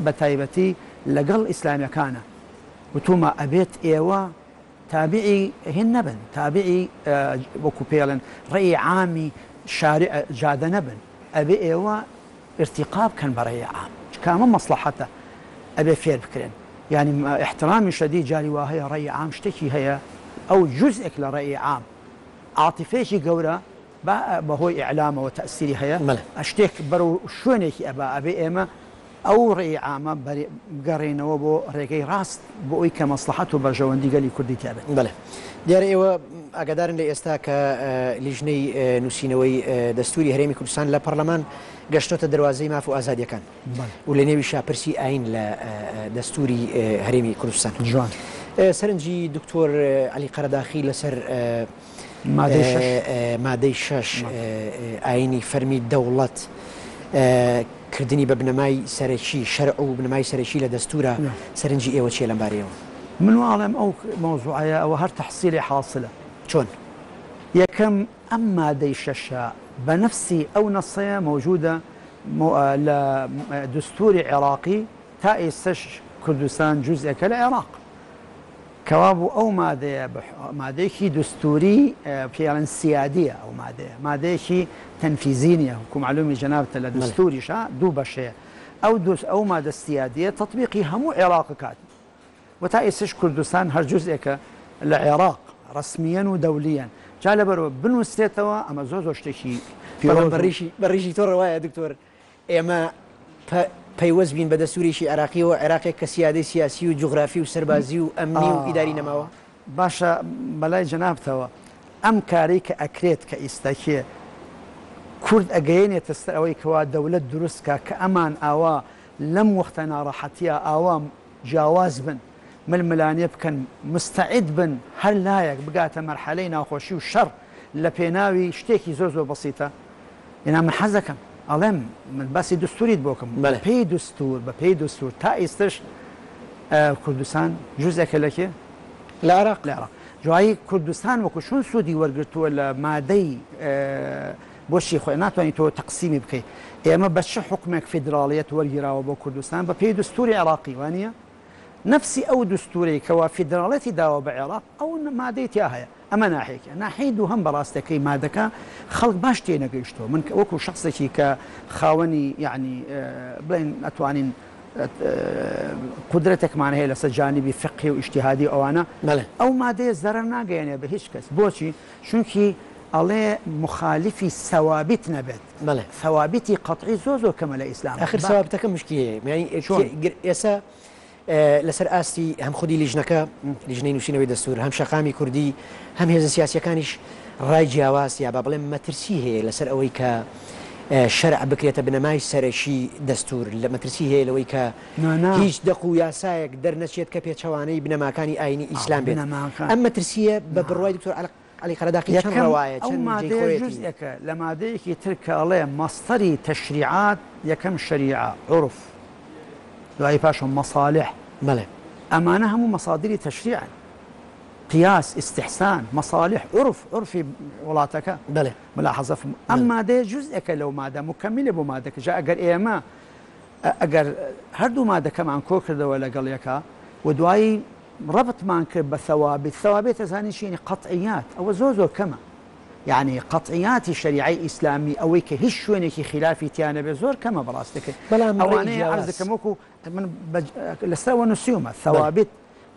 بە تایبەتی لەگەڵ ئیسلامیەکانە وتومە ئەبێت ئێوە تابعی هین نەبن تابعی وەکو پێڵن ڕێی عامی شارع جادە نەبن ئەبێ ئێوە ارتقا بکەن بە ڕێی عام کامە مەسلحەتە ئەبێ فێر بکرێن يعني احترامي شديد جاري وهي رأي عام شتكي هي أو جزء لرأي عام عاطفيشي قورة بهوي إعلامه وتأثيري هي أشتك برو شونك أبي إما أو رأي عامة بقرينا وبو رأي راست بوي كمصلحته برجواندي قال لي كردي تابع بله دیارە ئێوە ئاگادارن لە ئێستا کە لیژنەی نووسینەوەی دەستوری هەرێمی کوردستان لە پەرلەمان گەشتۆتە دەواازەی ماف و ئازادیەکان و لە نێوی شاپرسی ئاین لە دەستوری هەرێمی کوردستان جوان سەرنجی دکتۆر علی قەرەداخی لەسەر مادەی 6 ئاینی فەرمی دەوڵەت کردنی بە بنەمای سەرەکی شەرع و بنەمای سەرەکی لە دەستورە سەرنجی ئێوە چیە لەم بارەیەوە من واڵم ئەو مۆزوعەیە ئەوە هەر تەحسیلی حاصلە چۆن یەکەم ئەم مادەی شەشە بە نفسی ئەو نەسەیە موجودە لە دستوری عێراقی تا ئێستش کوردستان جزئێکە لە عێراق کەوا بوو ئەو مادەیەکی دستوری پێڵەن سیادیە ئەو مادەیەکی تەنفیزی نیە وەکو معلومی جەنابتە لە دستوریشە دوو بەشەیە ئەو مادە سیادیە تەطبیقی هەموو عێراق کات وتا ئێستش کوردستان هەر جزئێکە لە عێراق ڕسمیەن و دەولیەن جا لەبەرەوە بنووسێتەوە ئەمە زۆر شتێکی بەڕیشی تۆ ڕەوایە دکتۆر ئێمە پەیوەست بین بە دەستوریشی عێراقیەوە عێراقێک کە سیادەی سیاسی و جوغرافی و سەربازی و ئەمنی و ئیداری نەماوە باشە بەلای جەنابتەوە ئەم کارەی کە ئەکرێت کە ئێستاکێ کورد ئەگەیەنێتە سەر ئەوەی کەوا دەوڵەت دروستکە کە ئەمان ئاوا لەم وەختە ناڕەحەتیە ئاوا جیاواز بن ململانیە بکەن مستعد بن هەر لایەک بگاتە مەرحەلەی ناخۆشی و شەڕ لە پێناوی شتێکی زۆر بەسیتە ئێنا من حەزەکەم ئەڵێم من باسی دستوریت بۆکەم پێی دستور بە پێی دستور تا ئێستش کوردستان جزئێکە لەکێ لە عێراق جوایی کوردستان وەکو چۆن سوودی وەرگرتووە لە مادەی بۆشی خۆی ناتوانانی تۆ تەقسیمی بکەیت ئێمە بە چه حکومێک فیدراڵیەت وەرگیراوە بۆ کوردستان بە پێی دستوری عێراقی وانە نفسی ئەو دستوری کەوا فیدراڵەتی داوە بە عێراق ئەو مادەی تیا هەیە ئەمە ناحەیەکە ناحەی دوو هەم بەڕاستەکەی مادەکە خەڵک باش تێ نەگەیشتەوە من وەکو شخصێکی کە خاوەنی یعنی بڵێن ئەتوانین قدرەتێکمان هەیە لەسەر جانبی فقهی و ئیجتیهادی ئەوانە ئەو مادەیە زەرەر ناگەیەنێ بە هیچ کەس بۆچی چونکی ئەڵێ مخالفی سەوابیت نەبێت سەوابیتی قەطعی زۆر کەمە لە ئیسلام آخر سەوابتەکە مشکیە ئێستا لەسەر ئاستی هەم خودی لیژنەکە لیژنەی نووسینەوەی دەستور هەم شەقامی کوردی هەم هێزە سیاسیەکانیش ڕای جیاواز یا با بڵێم مەترسی هەیە لەسەر ئەوەی کە شەرع بکرێتە بنەمای سەرەکی دەستور لە مەترسی هەیە لەوەی کە هیچ دەق و یاسایەک دەرنەچێت کە پێچەوانەی بنەماکانی ئاینی ئیسلام بێت ئەم مەترسیە بە بڕوای دکتۆر علی قەرەداقی چەند ڕەوایە چەند جزئێکە لە مادەیەکی تر کە ئەڵێ مەستەری تەشریعات یەکەم شەریعە عورف دوای پاشان مصالح ئەمانە هەموو مەصادری تەشریعن قیاس استحسان مصالح عرفی وڵاتەکە ملاحەزە ئەم مادەیە جزئێکە لەو مادە مکەمیلە بۆ مادەکە جا ئەگەر ئێمە ئەگەر هەردوو مادەکەمان کۆ کردەوە لەگەڵ یەکە و دوایی ڕەبتمان کرد بە ثەوابێت ئەزانی چینی قەطعیات ئەوە زۆر کەمە يعني قطعيات الشريعة الإسلامية أو كهش شوينك خلافي تيانا بزور كما براستك أواني عرض كموكو من لسوا نسيومة ثوابت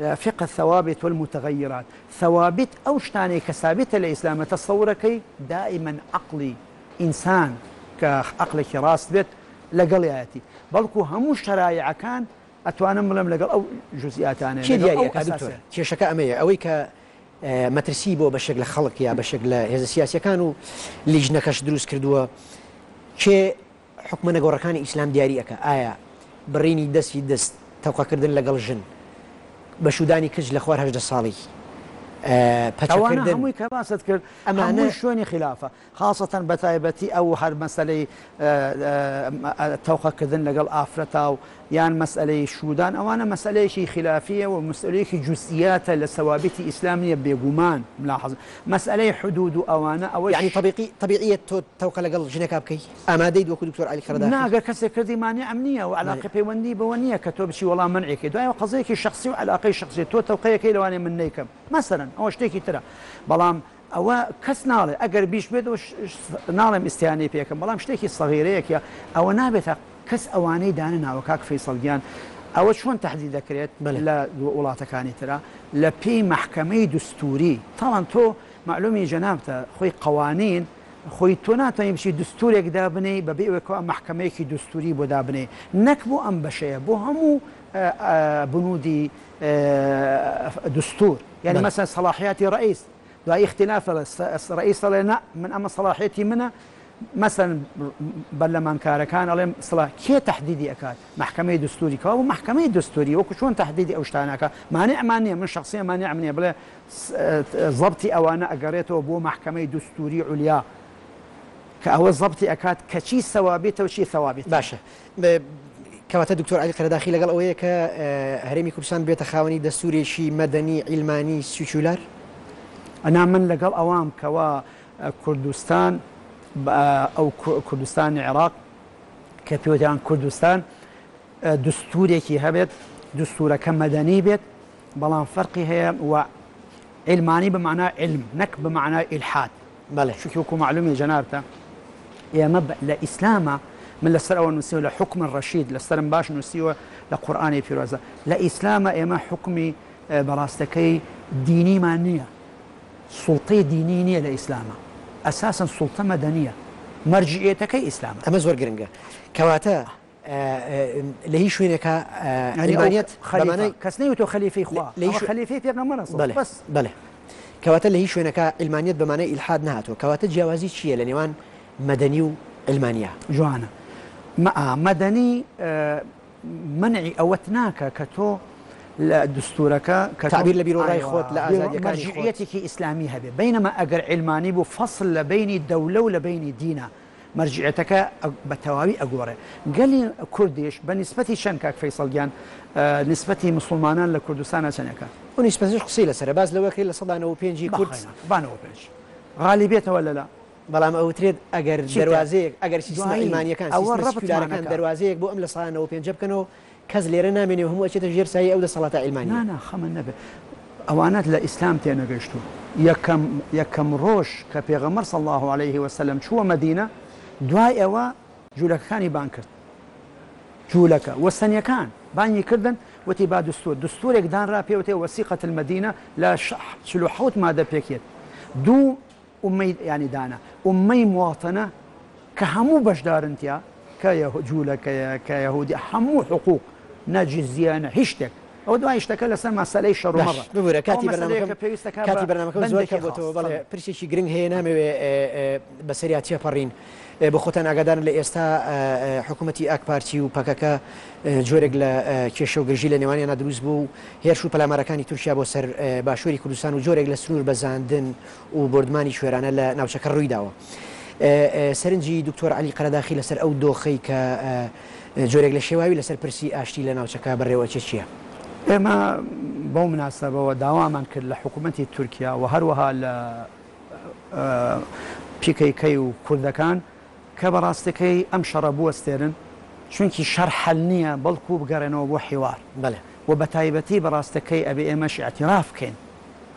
فقه الثوابت والمتغيرات ثوابت أو شتاني كثابتة الإسلام تصورك دائما عقلي إنسان كعقلك راس بيت لقلياتي بلكو هم شرائع كان أتوانا ملم لقل أو جزئيات أنا شي دياري يا دكتور شي شكا أمية أوي ك مترسيبو بشكل خلق يا بشكل هذا السياسي كانوا لجنة كاش دروس كردوا شي حكم نجور كان إسلام دياري أكا آية بريني دس في دس توقع كردن لقل جن بشوداني كج لخوار هجد الصالي توانا هموي كباسة كرد هموي شويني خلافة خاصة بتايبتي أو هر مسألة توقع كردن لقل آفرتا يعني مسألة شودان أو أنا مسألة شيء خلافية ومسألة جزئيات لثوابت إسلامية بيقومان ملاحظة مسألة حدود أو أنا أو يعني طبيعية توقع لقل جنكاب كي أما ديد وكو دكتور علي كرداخي ناقر كسر كردي مانع أمنية وعلاقة بيوندي بونية كتب شيء والله منعي كده أيوة قضية الشخصي وعلاقة الشخصية تو توقية كي لو أنا من نيكم مثلا أو اشتكي ترى بلام أو كس نالي أجر بيش بدوش نالم استياني بيكم بلام اشتكي صغيرة يا أو نابت كس أواني داننا وكاك فيصل جان أو شلون تحديد ذكريت لا ولاته كاني ترى لبي محكمة دستوري طبعا تو معلومي جنابته خوي قوانين خوي تونات يمشي دستوري قدابني ببيئك محكمة دستوري بدابني نكبو أم بشيء بو همو بنودي دستور يعني بل. مثلا صلاحياتي رئيس ده اختلاف الرئيس لنا من أما صلاحيتي منه مثلا برلمان كان عليهم صلاح كي تحديدي أكاد محكمة دستوري كاو محكمة دستوري وكشون تحديدي أوشتانك مانع مانية من شخصية مانع مني بلا ضبطي أو أنا أجريته بو محكمة دستوري عليا كأول ضبطي أكاد كشي ثوابت وشي ثوابت باشا كواتا دكتور علي قرداخي لقال أويا كهرمي كردستان بيت خاوني دستوري شي مدني علماني سيكولار أنا من لقال أوام كوا كردستان أو كردستان العراق كبيوتان كردستان دستوري كي هبت دستورة كمدني بيت بلان فرقي هي وعلماني بمعنى علم نك بمعنى إلحاد بله شو كيكو معلومة جنابته يا مبدأ لإسلام من لسر أول نسيو لحكم الرشيد لسر باش نسيو لقرآن في روزة لإسلام إما حكمي براستكي ديني مانية سلطة دينية لإسلام أساسا سلطة مدنية مرجعيتك إسلام أما زور قرنقة كواتا اللي هي شوينك يعني خليفة كسنيوتو خليفة إخوة خليفة في غمرة بله بس بله كواتا اللي هي شوينك علمانية بمعنى إلحاد نهاتو كواتا جوازي شيء لنيوان مدني وعلمانية جوانا مدني منعي أوتناك كتو دستورك تعبير لبيرو راي خوت لازاد مرجعيتك إسلامية به بينما أجر علماني بفصل بين الدولة وبين دينا مرجعيتك بتواوي أجوره قال لي كرديش بنسبة شنكك فيصل جان نسبة مسلمان لكردستان شنكا ونسبة شخصية لسر باز لو كيل صدان أو بينجي كرد بانو بينج غالبيته ولا لا بلام أو تريد أجر دروازيك أجر سيستم علمانية كان سيستم سكولار كان دروازيك بو أمل صدان أو بينجب كانوا كز ليرنا مني وهم أشياء تجير ساي أو صلاة علمانية لا خم النبي أوانات الإسلام تينا قشتو يكم روش كبيغمر صلى الله عليه وسلم شو مدينة دواي أوا جولك كاني بانكر جولك والثانية كان باني كردن وتبا دستور يقدان رابي وتي وثيقة المدينة لا شلو حوت ماذا بيكيت دو أمي يعني دانا أمي مواطنة كهمو بشدار انتيا كجولك كيهودي همو حقوق نجزيان هشتك او دو هشتك لسه مساله شر مره ببره كاتي برنامج زور كبوتو بله بريشي جرين هي نامي بسرياتي فرين بخوتن اگادان لاستا حکومتي اك بارتي و پاکاکا جورگ ل کشو گرجیل نوانی ندروز بو هر شو پلا امریکانی ترکیه بو سر باشوری کردستان و جورگ ل سنور بزاندن و بردمانی شورانه ل ناوچکر روی داوا سرنجي دكتور علي قرداخي لسر او دوخي ك جوريك لشواوي لسر برسي اشتي لنا وشكا بري وتشيا اما بو مناسبه وداواما كل حكومتي تركيا وهروها ل بي كي كي وكردكان كبراستكي ام شربوا استيرن چونكي شرح النيه بلكو بقرنوا بو حوار بله وبتايبتي براستكي ابي امش اعتراف كين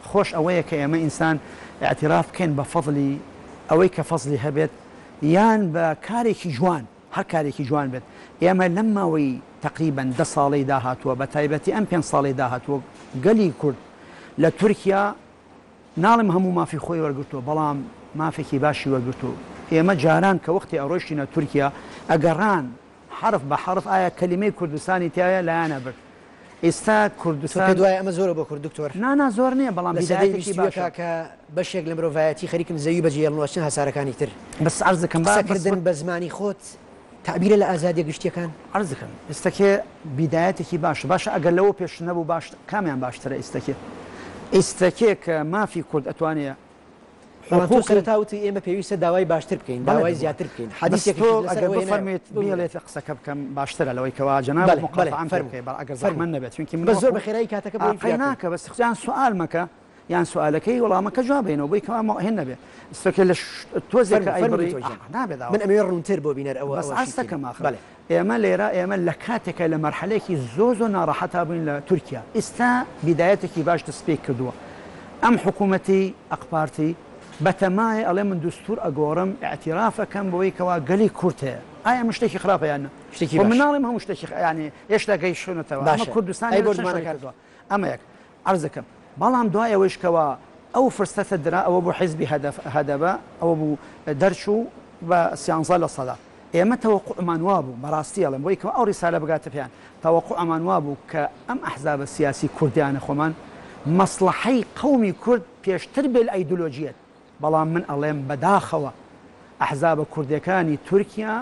خوش اويك يا انسان اعتراف كين بفضلي أوي كفصلي هبت يان بكاريكي جوان هر كاريكي جوان بت ياما لما وي تقريبا 10 صالي داهات وبتايبتي ام 5 صالي داهات گەلی کورد لە تورکیا ناڵم هەموو مافی خۆی وەرگرتووە بەڵام مافێکی باشی وەرگرتووە ئێمە جاران کە وەختی ئەڕۆشتینە تورکیا ئەگەڕان حرف بە حرف ئایا کەلیمەی کوردستانی تایە لایەنە برد ئێستا کوردستان دوای ئەمە زۆرە بۆ کورد دکتۆر نانا زۆر نییە بەڵام بیدایەتێکی باشە کە بەشێک لە مرۆڤایەتی خەریکن زەوی بەجێڵنوەچن هەسارەکانی تر بەس عرض دەکەم قسەکردن بە زمانی خۆت تعبیرە لە ئازادی گشتیەکان عرض دەکەم ئێستاکێ بیدایەتێکی باشە ئەگەر لەوە پێش نەبوو باش کامیان باشترە ئێستاکێ کە مافی کورد ئەتوانێت سەرتاوتی ئێمە پێویستە داوای باشتر بکەین داوای زیاتر بکەین حەدیثێکفەرمێت بیڵێت قسەکە بکەم باشترە لەوەی کەوا جەناب ئەگەر زەحمەت نەبێت چونکی بە زۆر بەخێرایی کاتەکە ناکە بەس خجان سوال مەکە یان سوالەکەی وەڵامەکە جوابێنەوە بۆی کەوا هێن نەبێت استۆکە لە تۆزێکە ئایبڕی نابێت من ئەمێ ڕوونتر بۆ بینەر ئەوە بەس ئاستەکەم آخر ئێمە لێرە ئێمە لە کاتێکە لە مەرحەلەیەکی زۆر ناڕەحەتا بووین لە تورکیا ئێستا بیدایەتێکی باش دەستپێک کردووە ئەم حکوومەتی ئەقپارتی بەتەمایە ئەڵێ من دستور ئەگۆڕم ئاعترافەکەم بەوەی کەوا گەلی کورتەیە ئایا شتێکی خراپەیانە شتێکی مناڵم هەموو شتێکی ینی هێشتا گەیشتونەتەوە ئەمە کوردستانی بۆژمانەکردوە ئەمە یەک عرضەکەم بەڵام دوای ئەوەیشکەوە ئەو فرستەتە درا ئەوە بۆ حیزبی هەدەبە ئەوە بوو دەرچوو بە سیانزە لە سەدا ئێمە تەوەقوعمان وا بوو بەڕاستی ئەڵێم بۆی کەەوە ئەو ڕیسالە بگاتە پێیان تەوەقوعمان وا بوو کە ئەم ئەحزابە سیاسی کوردیانە خۆمان مەسلحەی قەومی کورد پێشتر بێ ئەیدۆلۆژیەت بەڵام من ئەڵێم بەداخەوە ئەحزابە کوردەکانی تورکیا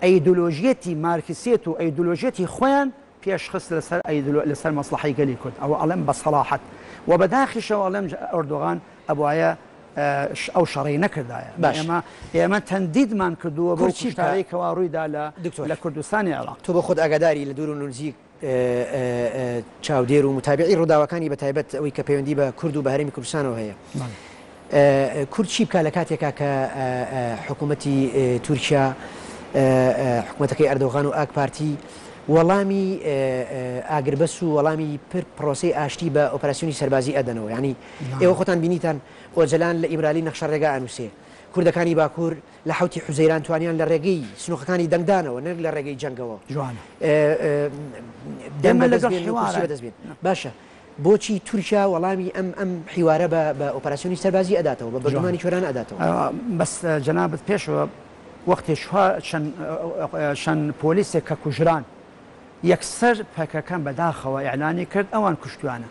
ئەیدۆلۆژیەتی مارکسیەت و ئەیدۆلۆژیەتی خۆیان پێشخست لەسەر مەسلحەی گەلی کورد ئەوە ئەڵێم بە سەڵاحەت و بەداخیشەوە ئەڵێم ئەردۆغان ئەبوایە ئەو شەڕی نەکردایە ئێمە تەندیدمان کردووە بۆ چیکارێکەوە ڕوویدا لە کوردستانی عێراق تۆ بە خۆت ئاگاداری لە دوور و نزیک چاودێر و متابعی ڕووداوەکانی بە تایبەت ئەوەی کە پەیوەندی بە کورد و بە هەرێمی کوردستانەوە هەیە کورد چی بکە لە کاتێکا کە حکوومەتی تورکیا حکوومەتەکەی ئەردۆغان و ئاک پارتی وەڵامی ئاگربەس و وەڵامی پر پرۆسی ئاشتی بە ئۆپەراسیۆنی سەربازی ئەدەنەوە ینی ئێوە خۆتان بینیتان ئۆجلان لە ئیمرالی نەخشە ڕێگا ئەنووسێ کوردەکانی باکوور لە حوتی حوزەیران توانیان لە ڕێگەی سنووخەکانی دەنگدانەوە نەک لە ڕێگەی جەنگەوە جوانە دەمە لەگەڵ دەستبێن باشە بۆچی تورکیا وەڵامی ئەم حیوارە بە ئۆپەراسیۆنی سەربازی ئەداتەوە بە بەردەمانی چۆران ئەداتەوە بەس جەنابەت پێشەوە وەختی چەند پۆلیسێک کە کوژران یەکسەر پەکەکەم بەداخەوە ئیعلانی کرد ئەوان کوشتوانە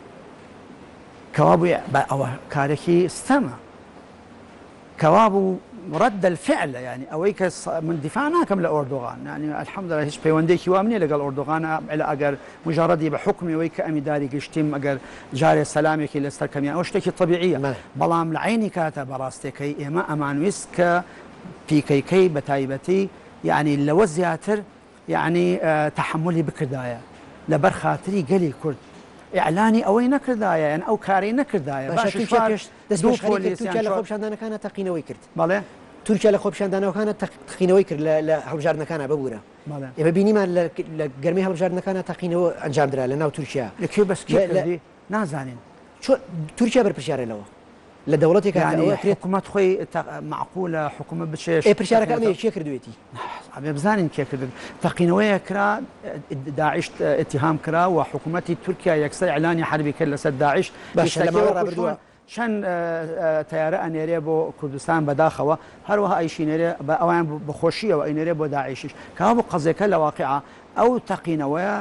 کەوا بوو بە ئەوە کارێکی ستەمە کەوا بوو ڕەد الفعل يعني ئەوەی کە من دیفاع ناکەم لە ئۆردۆغان يعني الحەمدلله هیچ پەیوەندێکی وام نییە لەگەڵ ئۆردۆغانە ئەگەر مجاڕەدی بە حکمیەوەی کە ئەمیداری گشتیم ئەگەر جارێ سەلامێکی لەسەر کەمیان ئەو شتێکی طبیعیە بەڵام لە عینی کاتە بەڕاستەکەی ئێمە ئەمانویست کە پیکەکەی بە تایبەتی يعني لەوە زیاتر يعني تحملی بکردایە لەبەر خاتری گەلی کورد ئیعلانی ئەوەی نەکردایە یان ئەو کاری نەکردایە تورکیا لە خۆپشاندانەکانە تەقینەوەی کرد بەڵێ تورکیا لە خۆپشاندانەوەکانە تەقینەوەی کرد لە هەڵبژاردنەکانە ببوورە ئێمە بینیمان لە گەرمی هەڵبژاردنەکانە تەقینەوە ئەنجامدرا لە ناو تورکیا لەکوێ بەس نازانین تورکیا بەرپرسیارە لەوە لە دەوڵەتێک حکوومەت خۆی معقولە حکوومەت بچێت پرسیارەکە چێ کردوێتی بزانین کێکردن تەقینەوەیە کرا داعش اتهام کرا و حکوومەتی تورکیا یەکسەر ئیعلانی حربی کرد لەسەر داعش چەند تیارە ئەنێرێ بۆ کوردستان بەداخەوە هەروەها ئەیشینێرێ بە ئەویان بەخۆشیەوە ئەینێرێ بۆ داعشیش کەوا بۆ قەزێکە لە واقعە ئەو تەقینەوەیە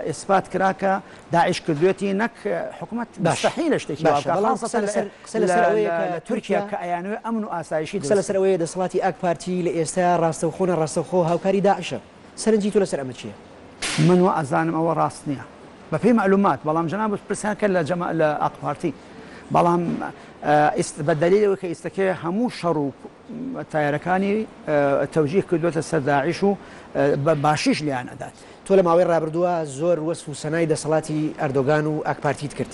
ئیسپات کرا کە داعش کردوێتی نەک حکوومەت بەشەحی لە شتێکی لە تورکیا کە ئەیانوێ ئەمن و ئاسایشی لەسەر ئەوەیە دەسەڵاتی ئاک پارتی لە ئێستا ڕاستەوخۆنە ڕاستەوخۆ هاوکاری داعشە سەرنجی تۆ لەسەر ئەمە چییە؟ من وە ئەزانم ئەوە ڕاست نییە بەپێی معلومات بەڵام جەناب پرسیان کرد لە ئاک پارتی بەڵام بە دلیلەوە کە ئێستاکە هەموو شەڕ و تایارەکانی تەوجیه کردوێتە سەر داعش و باشیش لیان ئەدات تۆ لە ماوەی ڕابردووە زۆر وەسف و سەنای دەسەڵاتی ئەردۆگان و ئاک پارتیت کرد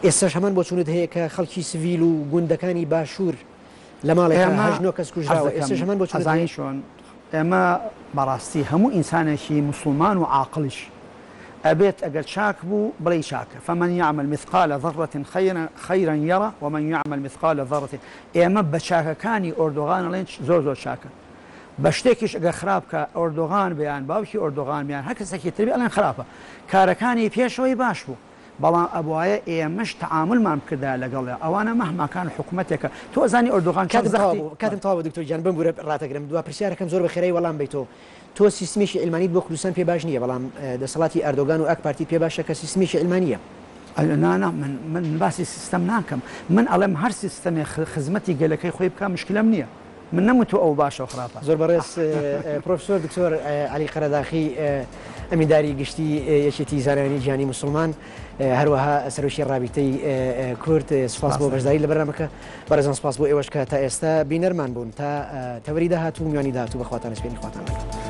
ئێستاش هەمان بۆ چونت هەیە کە خەڵکی سڤیل و گوندەکانی باشوور لە ماڵێک هەژنۆ کەس کوژراوە ئێستاش هەمان بۆ ئەزانی چۆن ئێمە بەڕاستی هەموو ئینسانێکی مسلمان و عاقلیش أبيت أجل شاك بو بلي شاك فمن يعمل مثقال ذرة خيرا يرى ومن يعمل مثقال ذرة إما بشاكا كاني أردوغان لينش زور شاكا بشتكيش أجل خراب كأردوغان بيان باوكي أردوغان بيان هكذا كي تربي ألين خرابة كاركاني بيشوي باشبو بەڵام ئەبواە ئێمەش تەعاملمان کردا لەگەڵێ ئەوانە مەهماکان حکوومەتێکە تۆ زانی ئۆردوغان کاتم تەواو دکتۆر گیان بم بورە ڕاتەگرم دوا پرسیارەکەم زۆر بەخێرەی وەڵام بیتۆ تۆ سیستمیشی ئیلمانی بۆ کوردستان پێ باش نییە بەڵام دەسەڵاتی ئەردۆگان و ئەک پارتی پێ باشە کە سیستمیشی ئیلمانیە نانە من باسی سیستەم ناکەم من ئەڵێم هەر سیستەمێ خزمەتی گەلەکەی خۆی بکە مشکلم نییە من نەموتو ئەو باشە خراپە زۆر بەڕێز پرۆفسۆر دکتۆر علی قەرەداخی ئەمینداری گشتی یەکێتی زانایانی گیانی موسڵمان هەروەها سەرۆشی ڕابطەی کورد سپاس بۆ بەشداری لە بەرنامەکە بەڕێزان سپاس بۆ ئێوەش کە تا ئێستا بینەرمان بوون تا تەوەری داهاتوو میوانی داهاتوو بەخواتان سپێنی خواتان لەگەڵ